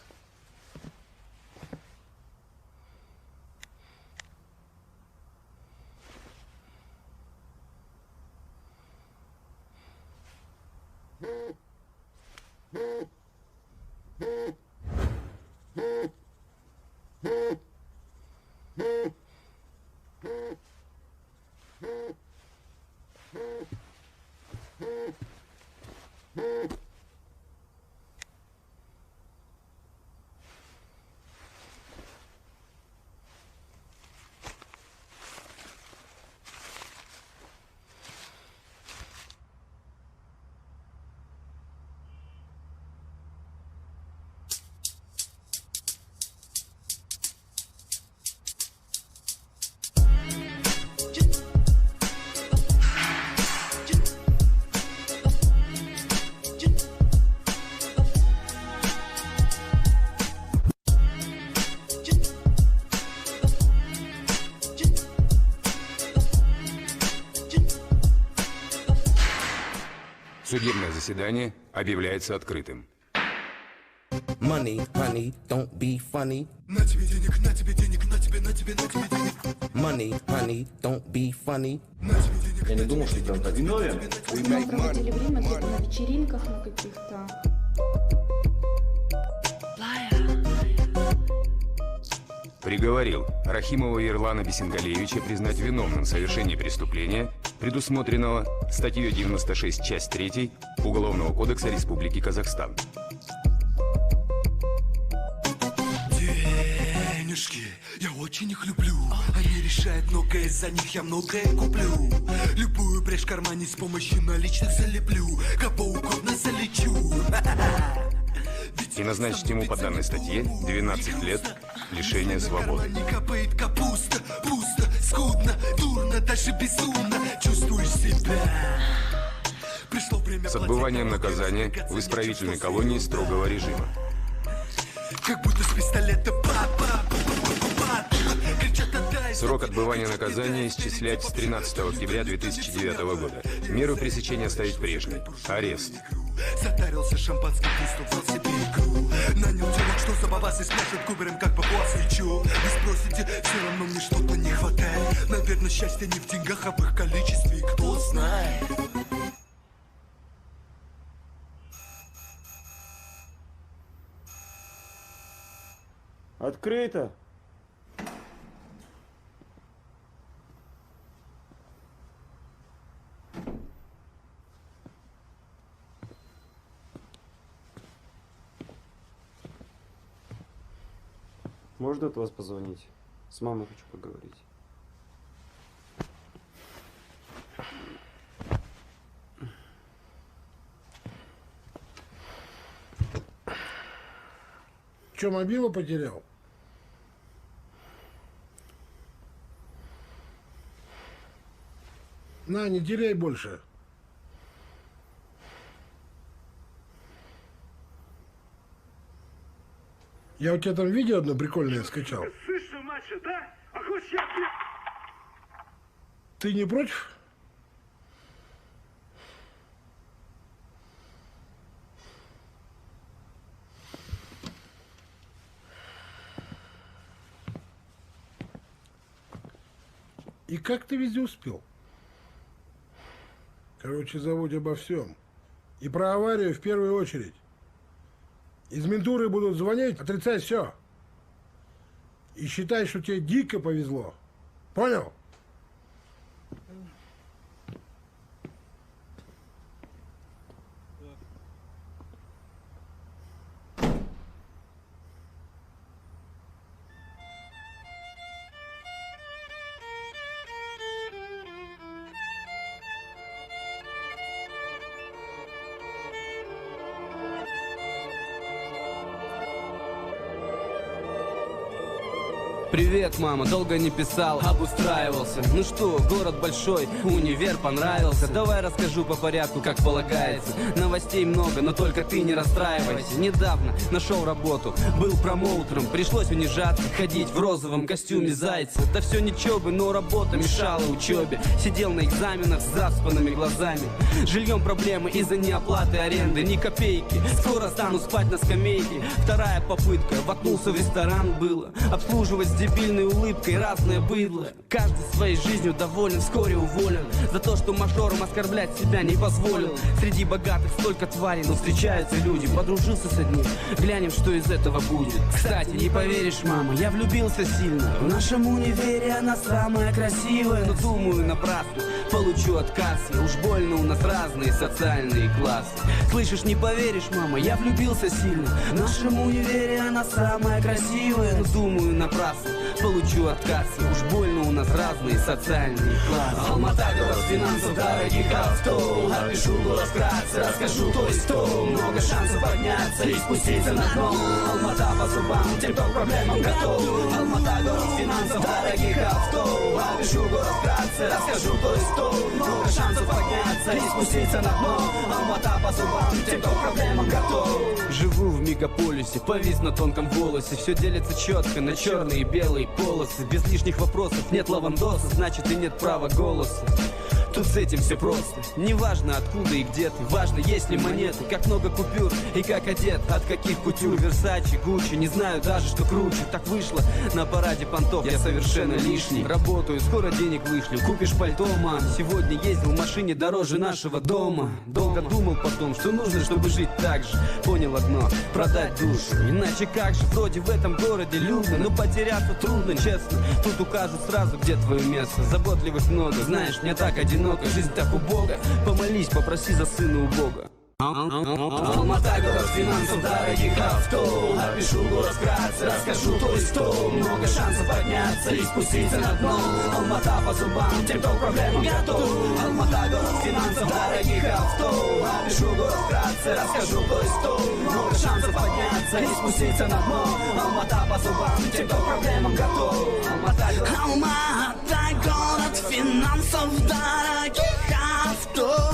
Судебное заседание объявляется открытым. Money, honey, don't be funny. На тебе денег, на тебе денег, на тебе, на тебе, на тебе денег. Money, honey, don't be funny. Я не думал, что прям так виновен. Мы проводили время где-то на вечеринках, на каких-то. Приговорил Рахимова Ерлана Бисенгалиевича признать виновным в совершении преступления, предусмотренного статьей 96, часть 3 Уголовного кодекса Республики Казахстан. Денежки, я очень их люблю. Они решают многое, за них я многое куплю. Любую брешь в кармане с помощью наличных залеплю. Кого угодно залечу. И назначить ему по данной статье 12 лет лишения свободы. Не капает капуста, пусто, скудно, дурно, даже безумно. Чувствуешь себя. Пришло время С отбыванием наказания в исправительной колонии строгого режима. Как будто с пистолета Срок отбывания наказания исчислять с 13 октября 2009 года. Меру пресечения оставить прежней. Арест. Затарился шампанским, приступал себе игру. Нанял девок, что забавасы спляшут кубером, как папуас лечу. Вы спросите, все равно мне что-то не хватает. Наверное, счастье не в деньгах, а в их количестве, кто знает. Открыто. Можно от вас позвонить? С мамой хочу поговорить. Че, мобилу потерял? На, не теряй больше. Я у тебя там видео одно прикольное скачал. Слышно, мачо, да? А хочешь я... Ты не против? И как ты везде успел? Короче, забудь обо всем. И про аварию в первую очередь. Из ментуры будут звонить, отрицай все. И считай, что тебе дико повезло. Понял? Привет, мама, долго не писал, обустраивался. Ну что, город большой, универ понравился. Давай расскажу по порядку, как полагается. Новостей много, но только ты не расстраивайся. Недавно нашел работу, был промоутером. Пришлось унижаться, ходить в розовом костюме зайца. Да все ничего бы, но работа мешала учебе. Сидел на экзаменах с заспанными глазами. Жильем проблемы из-за неоплаты аренды, ни копейки. Скоро стану спать на скамейке. Вторая попытка, воткнулся в ресторан было. Обслуживать с дебильной улыбкой разное быдло. Каждый своей жизнью доволен, вскоре уволен. За то, что мажором оскорблять себя не позволил. Среди богатых столько тварей, но встречаются люди. Подружился с одним, глянем, что из этого будет. Кстати, не поверишь, мама, я влюбился сильно. В нашем универе она самая красивая. Но думаю, напрасно, получу отказ. Я уж больно, у нас разные социальные классы. Слышишь, не поверишь, мама, я влюбился сильно. В нашем универе она самая красивая. Но думаю, напрасно, получу отказ. Я уж больно, у нас разные социальные классы. Алмата, город финансов, дорогих авто. Опишу город вкратце, расскажу то есть то. Много шансов подняться и спуститься на дно. Алмата по зубам, тем, кто к проблемам готов. Алмата, город финансов, дорогих авто. Опишу город вкратце, расскажу то есть то. Много шансов подняться и спуститься на дно. Алмата по зубам, тем, кто к проблемам готов. Живу в мегаполисе, повис на тонком волосе. Все делится четко на черные и белые полосы. Без лишних вопросов, нет лавандоса, значит и нет права голоса. Тут с этим все просто. Не важно откуда и где ты, важно есть ли монеты, как много купюр и как одет, от каких кутюр. Версачи, Гуччи, не знаю даже, что круче. Так вышло на параде понтов, я совершенно лишний. Работаю, скоро денег вышлю, купишь пальто, мам. Сегодня ездил в машине дороже нашего дома. Долго думал потом, что нужно, чтобы жить так же. Понял одно, продать душу. Иначе как же, вроде в этом городе людно, но потеряться трудно, честно. Тут укажут сразу, где твое место. Заботливых много, знаешь, мне так одиноко. Жизнь так убога, помолись, попроси за сына у Бога. Алмата, город финансов, дорогих авто. Опишу город вкратце, расскажу то есть то. Много шансов подняться и спуститься на дно. Алмата по зубам, тем, кто к проблемам готов. Алмата, город финансов, дорогих авто. Опишу город вкратце, расскажу то есть то. Много шансов подняться и спуститься на дно. Алмата по зубам, тем, кто к проблемам готов. Алмата, город финансов, дорогих авто.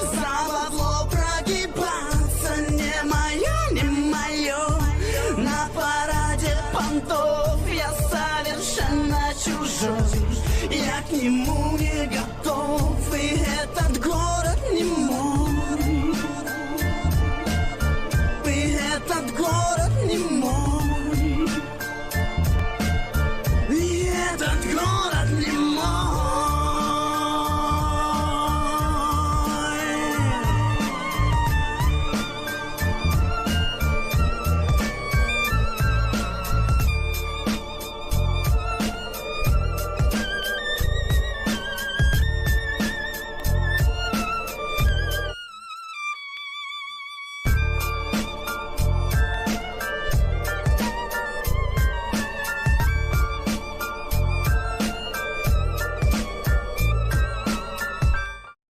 Заводло прогибаться не мое, не мое. На параде понтов я совершенно чужой. Я к нему не готов, и этот город не мой. И этот город не мой.